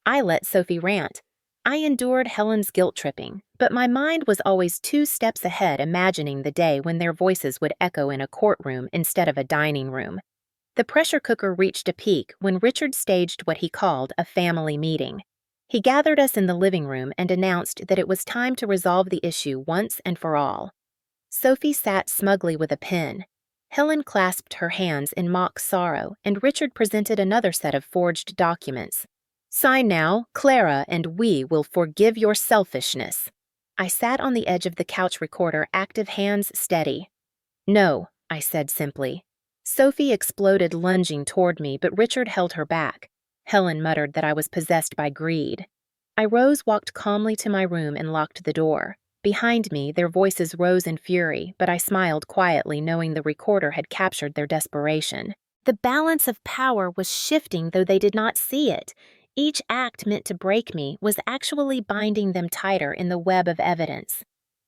I let Sophie rant. I endured Helen's guilt-tripping, but my mind was always 2 steps ahead, imagining the day when their voices would echo in a courtroom instead of a dining room. The pressure cooker reached a peak when Richard staged what he called a family meeting. He gathered us in the living room and announced that it was time to resolve the issue once and for all. Sophie sat smugly with a pen. Helen clasped her hands in mock sorrow, and Richard presented another set of forged documents. "Sign now, Clara, and we will forgive your selfishness." I sat on the edge of the couch recorder, active hands steady. "No," I said simply. Sophie exploded, lunging toward me, but Richard held her back. Helen muttered that I was possessed by greed. I rose, walked calmly to my room, and locked the door. Behind me, their voices rose in fury, but I smiled quietly, knowing the recorder had captured their desperation. The balance of power was shifting, though they did not see it. Each act meant to break me was actually binding them tighter in the web of evidence.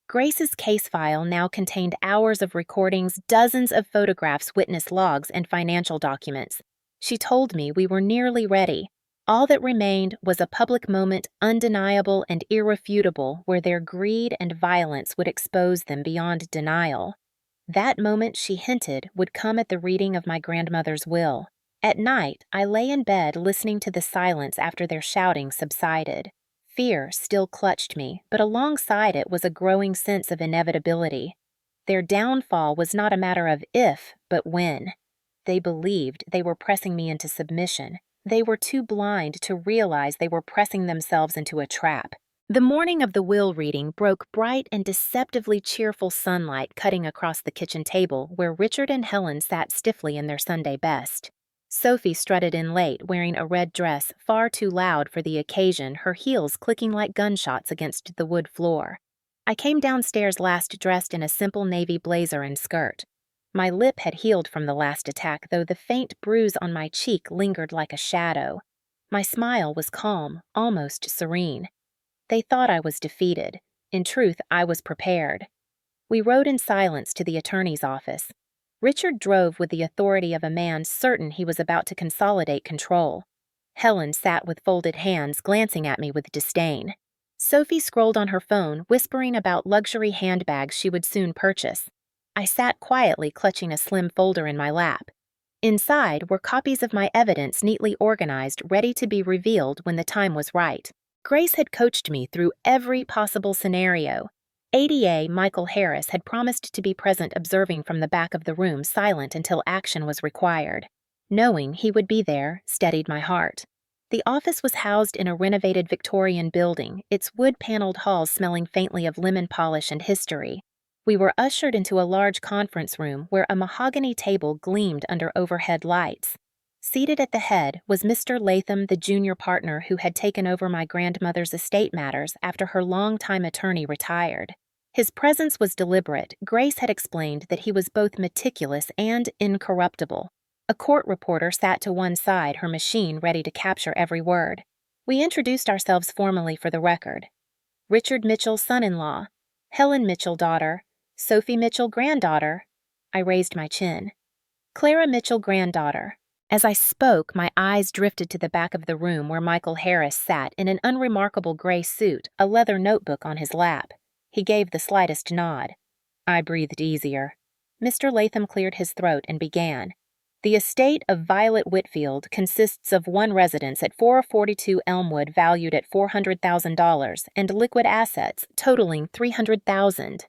Grace's case file now contained hours of recordings, dozens of photographs, witness logs, and financial documents. She told me we were nearly ready. All that remained was a public moment undeniable and irrefutable where their greed and violence would expose them beyond denial. That moment, she hinted, would come at the reading of my grandmother's will. At night, I lay in bed listening to the silence after their shouting subsided. Fear still clutched me, but alongside it was a growing sense of inevitability. Their downfall was not a matter of if, but when. They believed they were pressing me into submission. They were too blind to realize they were pressing themselves into a trap. The morning of the will reading broke bright and deceptively cheerful sunlight cutting across the kitchen table where Richard and Helen sat stiffly in their Sunday best. Sophie strutted in late, wearing a red dress far too loud for the occasion, her heels clicking like gunshots against the wood floor. I came downstairs last dressed in a simple navy blazer and skirt. My lip had healed from the last attack, though the faint bruise on my cheek lingered like a shadow. My smile was calm, almost serene. They thought I was defeated. In truth, I was prepared. We rode in silence to the attorney's office. Richard drove with the authority of a man certain he was about to consolidate control. Helen sat with folded hands, glancing at me with disdain. Sophie scrolled on her phone, whispering about luxury handbags she would soon purchase. I sat quietly, clutching a slim folder in my lap. Inside were copies of my evidence neatly organized, ready to be revealed when the time was right. Grace had coached me through every possible scenario. ADA Michael Harris had promised to be present, observing from the back of the room, silent until action was required. Knowing he would be there steadied my heart. The office was housed in a renovated Victorian building, its wood-paneled halls smelling faintly of lemon polish and history. We were ushered into a large conference room where a mahogany table gleamed under overhead lights. Seated at the head was Mr. Latham, the junior partner who had taken over my grandmother's estate matters after her longtime attorney retired. His presence was deliberate. Grace had explained that he was both meticulous and incorruptible. A court reporter sat to one side, her machine ready to capture every word. We introduced ourselves formally for the record. Richard Mitchell, son-in-law. Helen Mitchell, daughter. Sophie Mitchell, granddaughter. I raised my chin. Clara Mitchell, granddaughter. As I spoke, my eyes drifted to the back of the room where Michael Harris sat in an unremarkable gray suit, a leather notebook on his lap. He gave the slightest nod. I breathed easier. Mr. Latham cleared his throat and began. The estate of Violet Whitfield consists of one residence at 442 Elmwood valued at $400,000 and liquid assets totaling $300,000.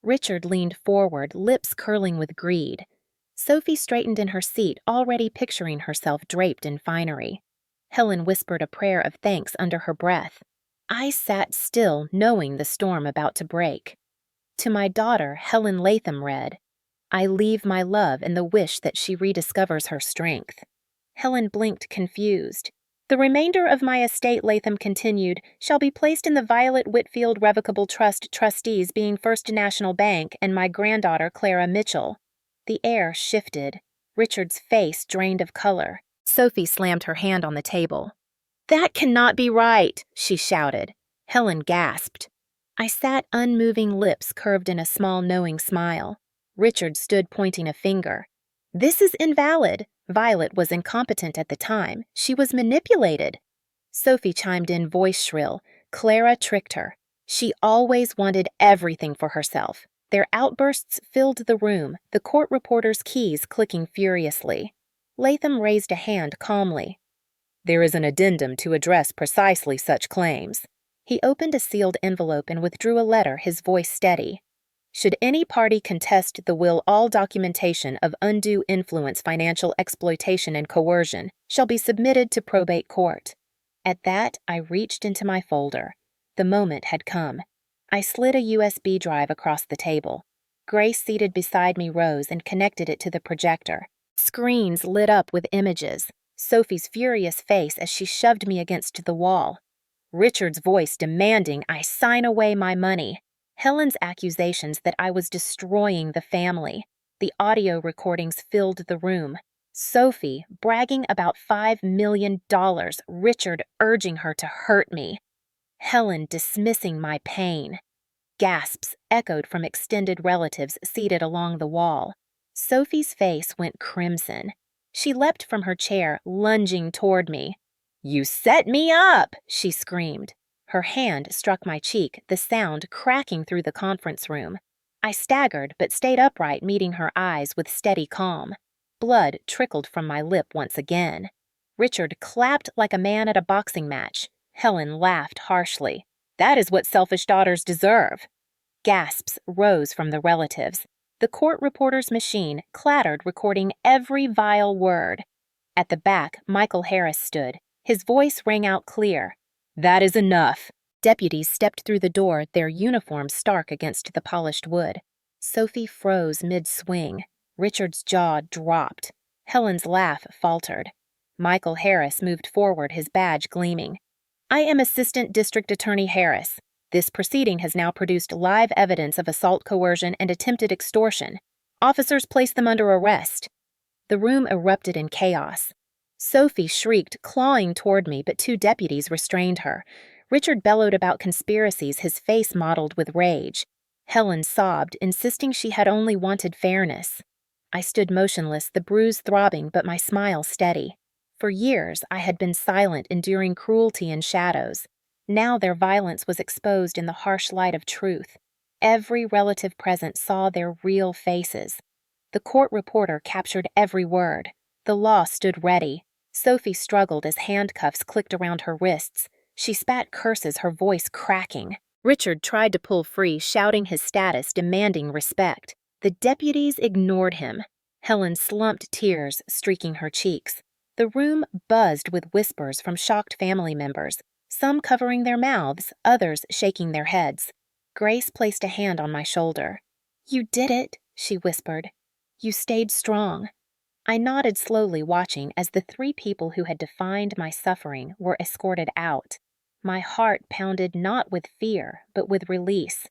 Richard leaned forward, lips curling with greed. Sophie straightened in her seat, already picturing herself draped in finery. Helen whispered a prayer of thanks under her breath. I sat still, knowing the storm about to break. To my daughter, Helen Latham read, I leave my love in the wish that she rediscovers her strength. Helen blinked, confused. The remainder of my estate, Latham continued, shall be placed in the Violet Whitfield Revocable Trust, trustees being First National Bank and my granddaughter, Clara Mitchell. The air shifted. Richard's face drained of color. Sophie slammed her hand on the table. That cannot be right, she shouted. Helen gasped. I sat, unmoving, lips curved in a small, knowing smile. Richard stood, pointing a finger. This is invalid. Violet was incompetent at the time. She was manipulated. Sophie chimed in, voice shrill. Clara tricked her. She always wanted everything for herself. Their outbursts filled the room, the court reporter's keys clicking furiously. Latham raised a hand calmly. There is an addendum to address precisely such claims. He opened a sealed envelope and withdrew a letter, his voice steady. Should any party contest the will, all documentation of undue influence, financial exploitation, and coercion shall be submitted to probate court. At that, I reached into my folder. The moment had come. I slid a USB drive across the table. Grace, seated beside me, rose and connected it to the projector. Screens lit up with images. Sophie's furious face as she shoved me against the wall. Richard's voice demanding I sign away my money. Helen's accusations that I was destroying the family. The audio recordings filled the room. Sophie bragging about $5 million, Richard urging her to hurt me. Helen dismissing my pain. Gasps echoed from extended relatives seated along the wall. Sophie's face went crimson. She leapt from her chair, lunging toward me. "You set me up!" she screamed. Her hand struck my cheek, the sound cracking through the conference room. I staggered but stayed upright, meeting her eyes with steady calm. Blood trickled from my lip once again. Richard clapped like a man at a boxing match. Helen laughed harshly. "That is what selfish daughters deserve." Gasps rose from the relatives. The court reporter's machine clattered, recording every vile word. At the back, Michael Harris stood. His voice rang out clear. "That is enough." Deputies stepped through the door, their uniforms stark against the polished wood. Sophie froze mid-swing. Richard's jaw dropped. Helen's laugh faltered. Michael Harris moved forward, his badge gleaming. "I am Assistant District Attorney Harris. This proceeding has now produced live evidence of assault, coercion, and attempted extortion. Officers place them under arrest." The room erupted in chaos. Sophie shrieked, clawing toward me, but two deputies restrained her. Richard bellowed about conspiracies, his face mottled with rage. Helen sobbed, insisting she had only wanted fairness. I stood motionless, the bruise throbbing, but my smile steady. For years, I had been silent, enduring cruelty in shadows. Now their violence was exposed in the harsh light of truth. Every relative present saw their real faces. The court reporter captured every word. The law stood ready. Sophie struggled as handcuffs clicked around her wrists. She spat curses, her voice cracking. Richard tried to pull free, shouting his status, demanding respect. The deputies ignored him. Helen slumped, tears streaking her cheeks. The room buzzed with whispers from shocked family members, some covering their mouths, others shaking their heads. Grace placed a hand on my shoulder. "You did it," she whispered. "You stayed strong." I nodded slowly, watching as the three people who had defined my suffering were escorted out. My heart pounded not with fear, but with release.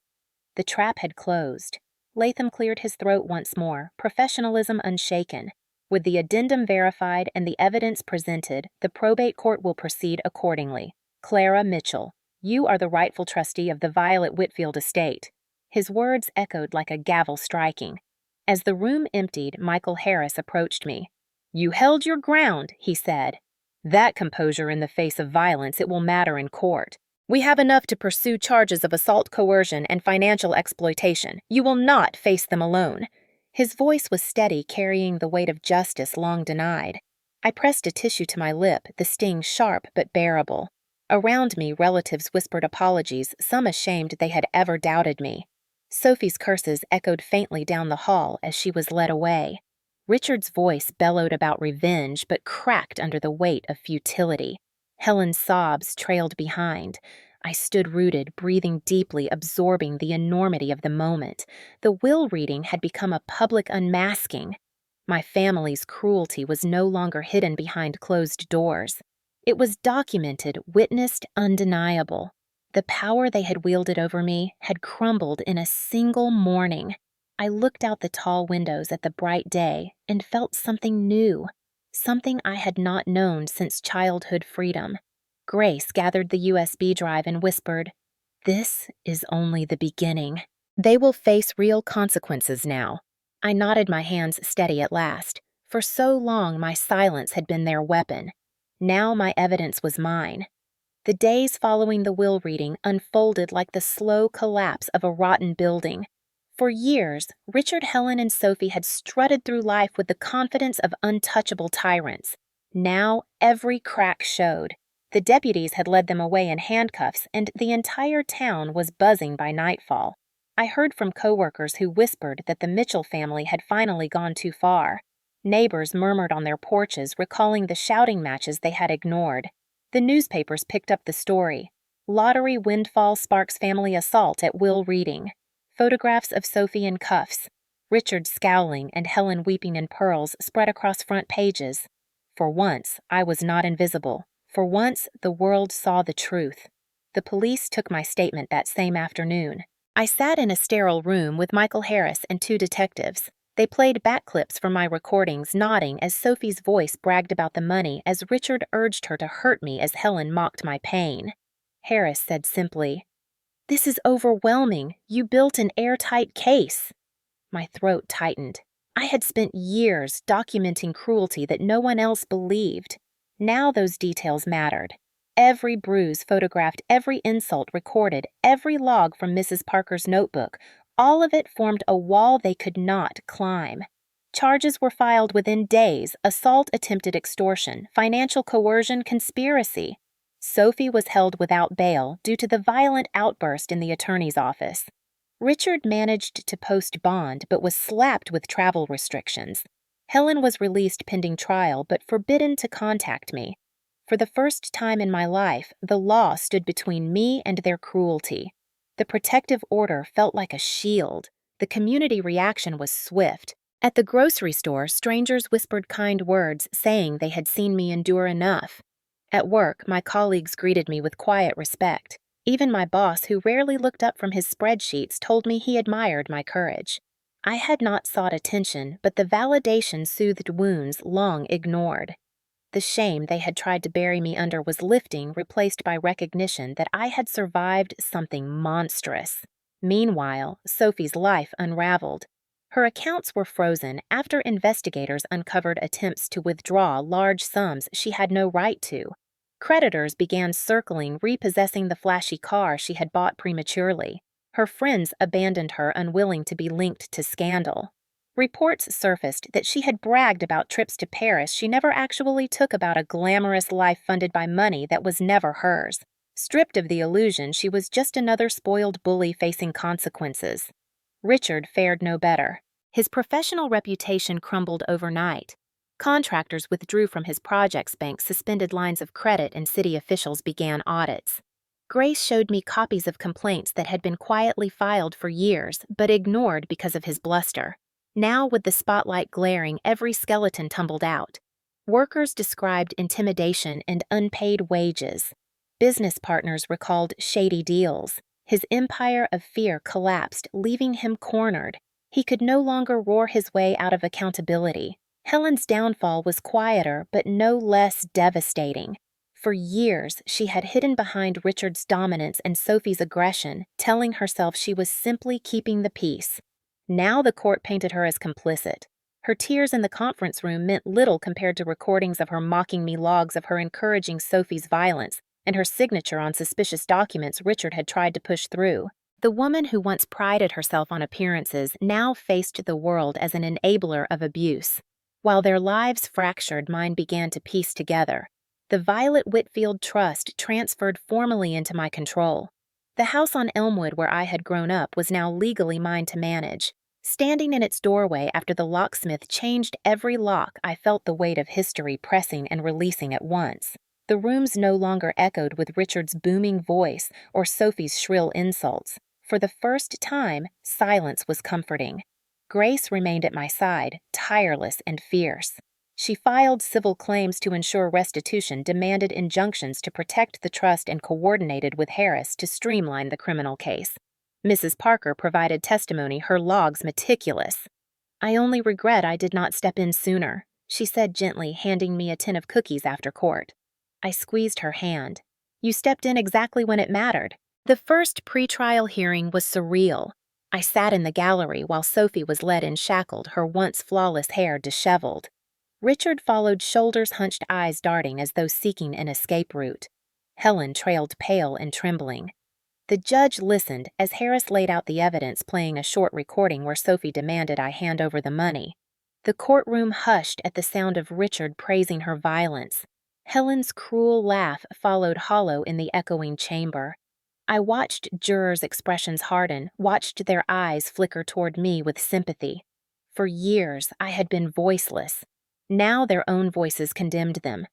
The trap had closed. Latham cleared his throat once more, professionalism unshaken. With the addendum verified and the evidence presented, the probate court will proceed accordingly. Clara Mitchell, you are the rightful trustee of the Violet Whitfield estate. His words echoed like a gavel striking. As the room emptied, Michael Harris approached me. "You held your ground," he said. "That composure in the face of violence, it will matter in court. We have enough to pursue charges of assault, coercion, and financial exploitation. You will not face them alone." His voice was steady, carrying the weight of justice long denied. I pressed a tissue to my lip, the sting sharp but bearable. Around me, relatives whispered apologies, some ashamed they had ever doubted me. Sophie's curses echoed faintly down the hall as she was led away. Richard's voice bellowed about revenge, but cracked under the weight of futility. Helen's sobs trailed behind. I stood rooted, breathing deeply, absorbing the enormity of the moment. The will reading had become a public unmasking. My family's cruelty was no longer hidden behind closed doors. It was documented, witnessed, undeniable. The power they had wielded over me had crumbled in a single morning. I looked out the tall windows at the bright day and felt something new, something I had not known since childhood freedom. Grace gathered the USB drive and whispered, "This is only the beginning. They will face real consequences now." I nodded, my hands steady at last. For so long, my silence had been their weapon. Now my evidence was mine. The days following the will reading unfolded like the slow collapse of a rotten building. For years, Richard, Helen, and Sophie had strutted through life with the confidence of untouchable tyrants. Now every crack showed. The deputies had led them away in handcuffs, and the entire town was buzzing by nightfall. I heard from coworkers who whispered that the Mitchell family had finally gone too far. Neighbors murmured on their porches, recalling the shouting matches they had ignored. The newspapers picked up the story. Lottery windfall sparks family assault at will reading. Photographs of Sophie in cuffs. Richard scowling and Helen weeping in pearls spread across front pages. For once, I was not invisible. For once, the world saw the truth. The police took my statement that same afternoon. I sat in a sterile room with Michael Harris and two detectives. They played back clips from my recordings, nodding as Sophie's voice bragged about the money as Richard urged her to hurt me as Helen mocked my pain. Harris said simply, This is overwhelming. You built an airtight case. My throat tightened. I had spent years documenting cruelty that no one else believed. Now those details mattered. Every bruise photographed, every insult recorded, every log from Mrs. Parker's notebook, all of it formed a wall they could not climb. Charges were filed within days: assault, attempted extortion, financial coercion, conspiracy. Sophie was held without bail due to the violent outburst in the attorney's office. Richard managed to post bond but was slapped with travel restrictions. Helen was released pending trial but forbidden to contact me. For the first time in my life, the law stood between me and their cruelty. The protective order felt like a shield. The community reaction was swift. At the grocery store, strangers whispered kind words, saying they had seen me endure enough. At work, my colleagues greeted me with quiet respect. Even my boss, who rarely looked up from his spreadsheets, told me he admired my courage. I had not sought attention, but the validation soothed wounds long ignored. The shame they had tried to bury me under was lifting, replaced by recognition that I had survived something monstrous. Meanwhile, Sophie's life unraveled. Her accounts were frozen after investigators uncovered attempts to withdraw large sums she had no right to. Creditors began circling, repossessing the flashy car she had bought prematurely. Her friends abandoned her, unwilling to be linked to scandal. Reports surfaced that she had bragged about trips to Paris she never actually took, about a glamorous life funded by money that was never hers. Stripped of the illusion, she was just another spoiled bully facing consequences. Richard fared no better. His professional reputation crumbled overnight. Contractors withdrew from his projects bank, suspended lines of credit, and city officials began audits. Grace showed me copies of complaints that had been quietly filed for years, but ignored because of his bluster. Now, with the spotlight glaring, every skeleton tumbled out. Workers described intimidation and unpaid wages. Business partners recalled shady deals. His empire of fear collapsed, leaving him cornered. He could no longer roar his way out of accountability. Helen's downfall was quieter, but no less devastating. For years, she had hidden behind Richard's dominance and Sophie's aggression, telling herself she was simply keeping the peace. Now the court painted her as complicit. Her tears in the conference room meant little compared to recordings of her mocking me, logs of her encouraging Sophie's violence, and her signature on suspicious documents Richard had tried to push through. The woman who once prided herself on appearances now faced the world as an enabler of abuse. While their lives fractured, mine began to piece together. The Violet Whitfield Trust transferred formally into my control. The house on Elmwood where I had grown up was now legally mine to manage. Standing in its doorway after the locksmith changed every lock, I felt the weight of history pressing and releasing at once. The rooms no longer echoed with Richard's booming voice or Sophie's shrill insults. For the first time, silence was comforting. Grace remained at my side, tireless and fierce. She filed civil claims to ensure restitution, demanded injunctions to protect the trust, and coordinated with Harris to streamline the criminal case. Mrs. Parker provided testimony, her logs meticulous. "I only regret I did not step in sooner," she said gently, handing me a tin of cookies after court. I squeezed her hand. "You stepped in exactly when it mattered." The first pretrial hearing was surreal. I sat in the gallery while Sophie was led in shackled, her once flawless hair disheveled. Richard followed, shoulders hunched, eyes darting as though seeking an escape route. Helen trailed pale and trembling. The judge listened as Harris laid out the evidence, playing a short recording where Sophie demanded I hand over the money. The courtroom hushed at the sound of Richard praising her violence. Helen's cruel laugh followed hollow in the echoing chamber. I watched jurors' expressions harden, watched their eyes flicker toward me with sympathy. For years, I had been voiceless. Now their own voices condemned them.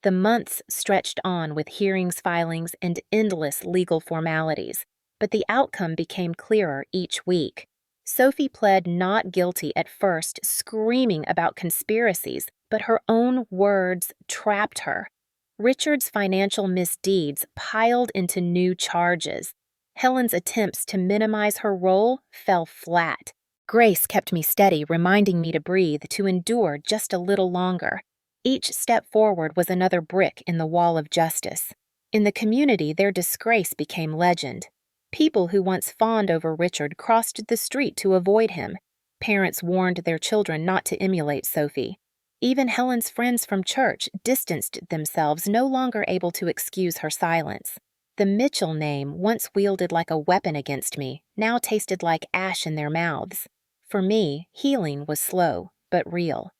The months stretched on with hearings, filings, and endless legal formalities, but the outcome became clearer each week. Sophie pled not guilty at first, screaming about conspiracies, but her own words trapped her. Richard's financial misdeeds piled into new charges. Helen's attempts to minimize her role fell flat. Grace kept me steady, reminding me to breathe, to endure just a little longer. Each step forward was another brick in the wall of justice. In the community, their disgrace became legend. People who once fawned over Richard crossed the street to avoid him. Parents warned their children not to emulate Sophie. Even Helen's friends from church distanced themselves, no longer able to excuse her silence. The Mitchell name, once wielded like a weapon against me, now tasted like ash in their mouths. For me, healing was slow, but real.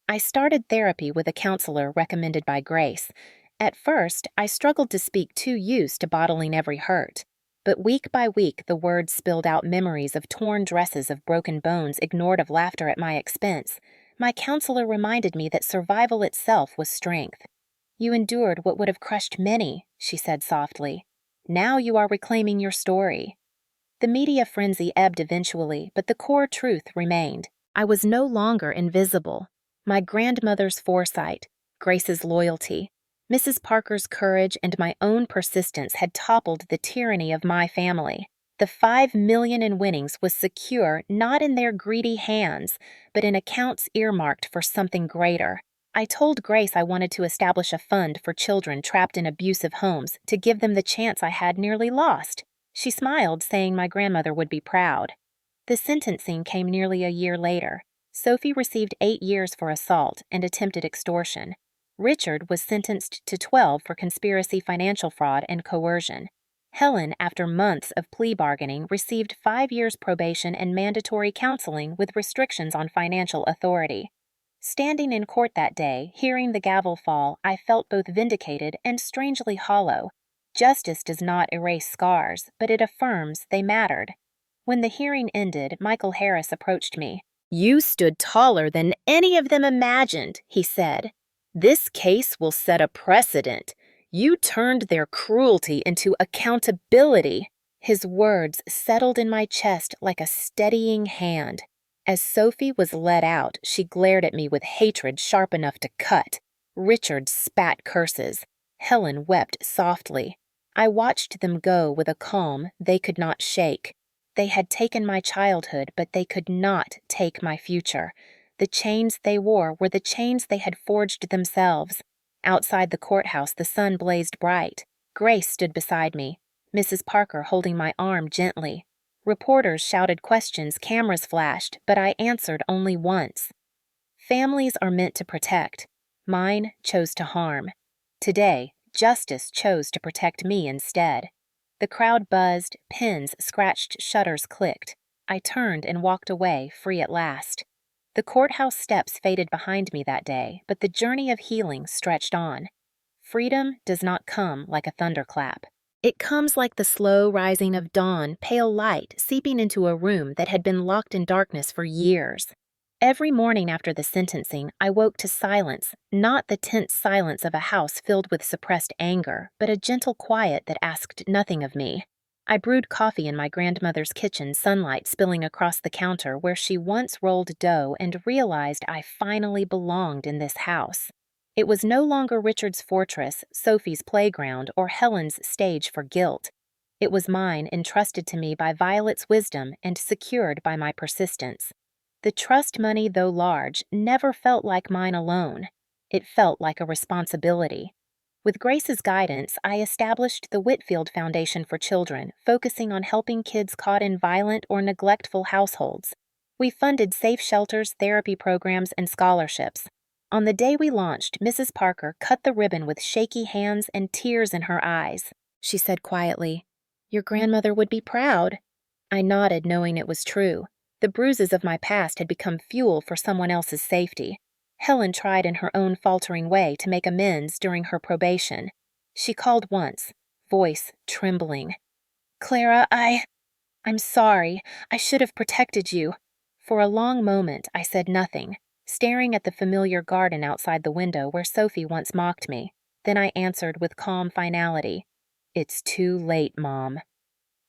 I started therapy with a counselor recommended by Grace. At first, I struggled to speak, too used to bottling every hurt. But week by week, the words spilled out memories of torn dresses, of broken bones ignored, of laughter at my expense. My counselor reminded me that survival itself was strength. "You endured what would have crushed many," she said softly. "Now you are reclaiming your story." The media frenzy ebbed eventually, but the core truth remained. I was no longer invisible. My grandmother's foresight, Grace's loyalty, Mrs. Parker's courage, and my own persistence had toppled the tyranny of my family. The $5 million in winnings was secure not in their greedy hands, but in accounts earmarked for something greater. I told Grace I wanted to establish a fund for children trapped in abusive homes to give them the chance I had nearly lost. She smiled, saying my grandmother would be proud. The sentencing came nearly a year later. Sophie received 8 years for assault and attempted extortion. Richard was sentenced to 12 for conspiracy, financial fraud, and coercion. Helen, after months of plea bargaining, received 5 years probation and mandatory counseling with restrictions on financial authority. Standing in court that day, hearing the gavel fall, I felt both vindicated and strangely hollow. Justice does not erase scars, but it affirms they mattered. When the hearing ended, Michael Harris approached me. "You stood taller than any of them imagined," he said. "This case will set a precedent. You turned their cruelty into accountability." His words settled in my chest like a steadying hand. As Sophie was led out, she glared at me with hatred sharp enough to cut. Richard spat curses. Helen wept softly. I watched them go with a calm they could not shake. They had taken my childhood, but they could not take my future. The chains they wore were the chains they had forged themselves. Outside the courthouse, the sun blazed bright. Grace stood beside me, Mrs. Parker holding my arm gently. Reporters shouted questions, cameras flashed, but I answered only once. Families are meant to protect. Mine chose to harm. Today, justice chose to protect me instead. The crowd buzzed, pens scratched, shutters clicked. I turned and walked away, free at last. The courthouse steps faded behind me that day, but the journey of healing stretched on. Freedom does not come like a thunderclap. It comes like the slow rising of dawn, pale light seeping into a room that had been locked in darkness for years. Every morning after the sentencing, I woke to silence, not the tense silence of a house filled with suppressed anger, but a gentle quiet that asked nothing of me. I brewed coffee in my grandmother's kitchen, sunlight spilling across the counter where she once rolled dough, and realized I finally belonged in this house. It was no longer Richard's fortress, Sophie's playground, or Helen's stage for guilt. It was mine, entrusted to me by Violet's wisdom and secured by my persistence. The trust money, though large, never felt like mine alone. It felt like a responsibility. With Grace's guidance, I established the Whitfield Foundation for Children, focusing on helping kids caught in violent or neglectful households. We funded safe shelters, therapy programs, and scholarships. On the day we launched, Mrs. Parker cut the ribbon with shaky hands and tears in her eyes. She said quietly, "Your grandmother would be proud." I nodded, knowing it was true. The bruises of my past had become fuel for someone else's safety. Helen tried in her own faltering way to make amends during her probation. She called once, voice trembling. "Clara, I'm sorry. I should have protected you." For a long moment, I said nothing, staring at the familiar garden outside the window where Sophie once mocked me. Then I answered with calm finality, "It's too late, Mom."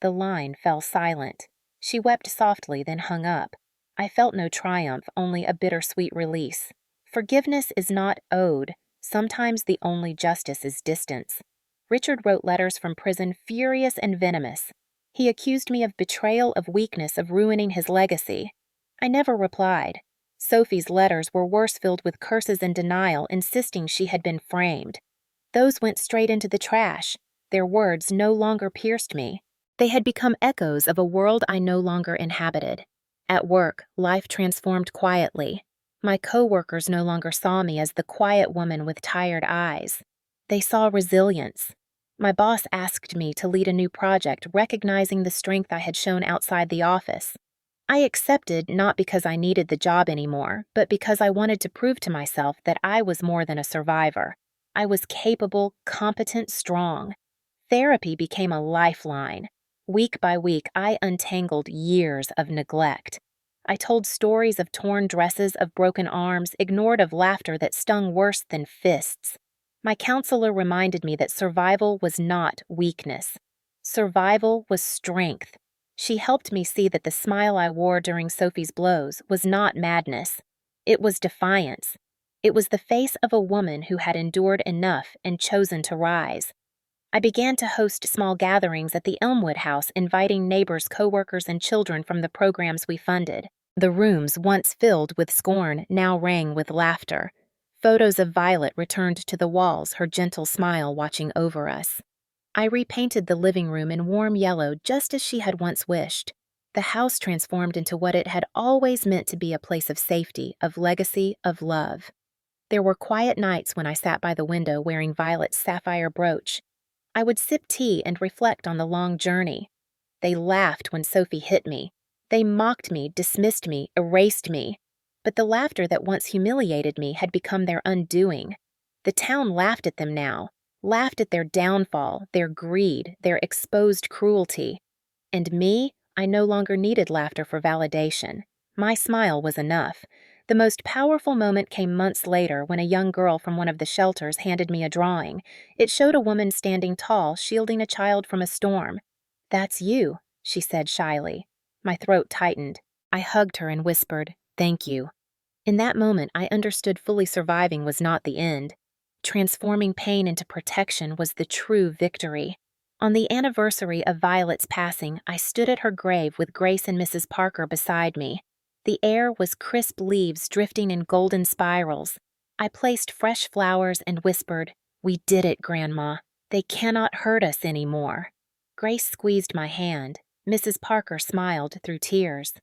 The line fell silent. She wept softly, then hung up. I felt no triumph, only a bittersweet release. Forgiveness is not owed. Sometimes the only justice is distance. Richard wrote letters from prison, furious and venomous. He accused me of betrayal, of weakness, of ruining his legacy. I never replied. Sophie's letters were worse, filled with curses and denial, insisting she had been framed. Those went straight into the trash. Their words no longer pierced me. They had become echoes of a world I no longer inhabited. At work, life transformed quietly. My coworkers no longer saw me as the quiet woman with tired eyes. They saw resilience. My boss asked me to lead a new project, recognizing the strength I had shown outside the office. I accepted not because I needed the job anymore, but because I wanted to prove to myself that I was more than a survivor. I was capable, competent, strong. Therapy became a lifeline. Week by week, I untangled years of neglect. I told stories of torn dresses, of broken arms, ignored of laughter that stung worse than fists. My counselor reminded me that survival was not weakness. Survival was strength. She helped me see that the smile I wore during Sophie's blows was not madness. It was defiance. It was the face of a woman who had endured enough and chosen to rise. I began to host small gatherings at the Elmwood House, inviting neighbors, coworkers, and children from the programs we funded. The rooms, once filled with scorn, now rang with laughter. Photos of Violet returned to the walls, her gentle smile watching over us. I repainted the living room in warm yellow just as she had once wished. The house transformed into what it had always meant to be, a place of safety, of legacy, of love. There were quiet nights when I sat by the window wearing Violet's sapphire brooch. I would sip tea and reflect on the long journey. They laughed when Sophie hit me. They mocked me, dismissed me, erased me. But the laughter that once humiliated me had become their undoing. The town laughed at them now, laughed at their downfall, their greed, their exposed cruelty. And me, I no longer needed laughter for validation. My smile was enough. The most powerful moment came months later when a young girl from one of the shelters handed me a drawing. It showed a woman standing tall, shielding a child from a storm. "That's you," she said shyly. My throat tightened. I hugged her and whispered, "Thank you." In that moment, I understood fully surviving was not the end. Transforming pain into protection was the true victory. On the anniversary of Violet's passing, I stood at her grave with Grace and Mrs. Parker beside me. The air was crisp leaves drifting in golden spirals. I placed fresh flowers and whispered, "We did it, Grandma. They cannot hurt us anymore." Grace squeezed my hand. Mrs. Parker smiled through tears.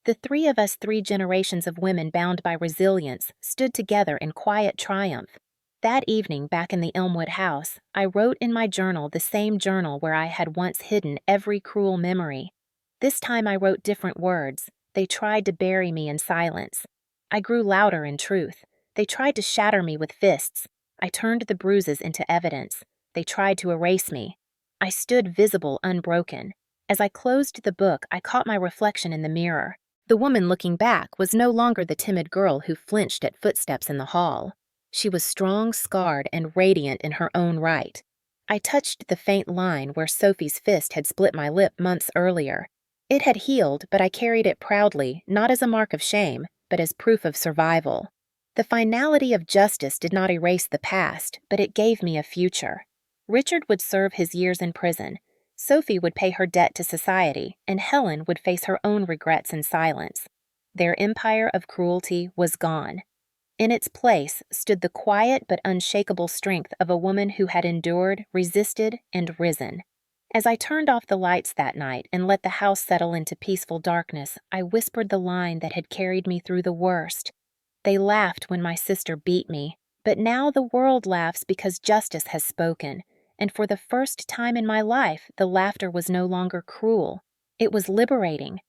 The three of us, 3 generations of women bound by resilience, stood together in quiet triumph. That evening, back in the Elmwood house, I wrote in my journal, the same journal where I had once hidden every cruel memory. This time I wrote different words. They tried to bury me in silence. I grew louder in truth. They tried to shatter me with fists. I turned the bruises into evidence. They tried to erase me. I stood visible, unbroken. As I closed the book, I caught my reflection in the mirror. The woman looking back was no longer the timid girl who flinched at footsteps in the hall. She was strong, scarred, and radiant in her own right. I touched the faint line where Sophie's fist had split my lip months earlier. It had healed, but I carried it proudly, not as a mark of shame, but as proof of survival. The finality of justice did not erase the past, but it gave me a future. Richard would serve his years in prison. Sophie would pay her debt to society, and Helen would face her own regrets in silence. Their empire of cruelty was gone. In its place stood the quiet but unshakable strength of a woman who had endured, resisted, and risen. As I turned off the lights that night and let the house settle into peaceful darkness, I whispered the line that had carried me through the worst. They laughed when my sister beat me, but now the world laughs because justice has spoken, and for the first time in my life, the laughter was no longer cruel. It was liberating.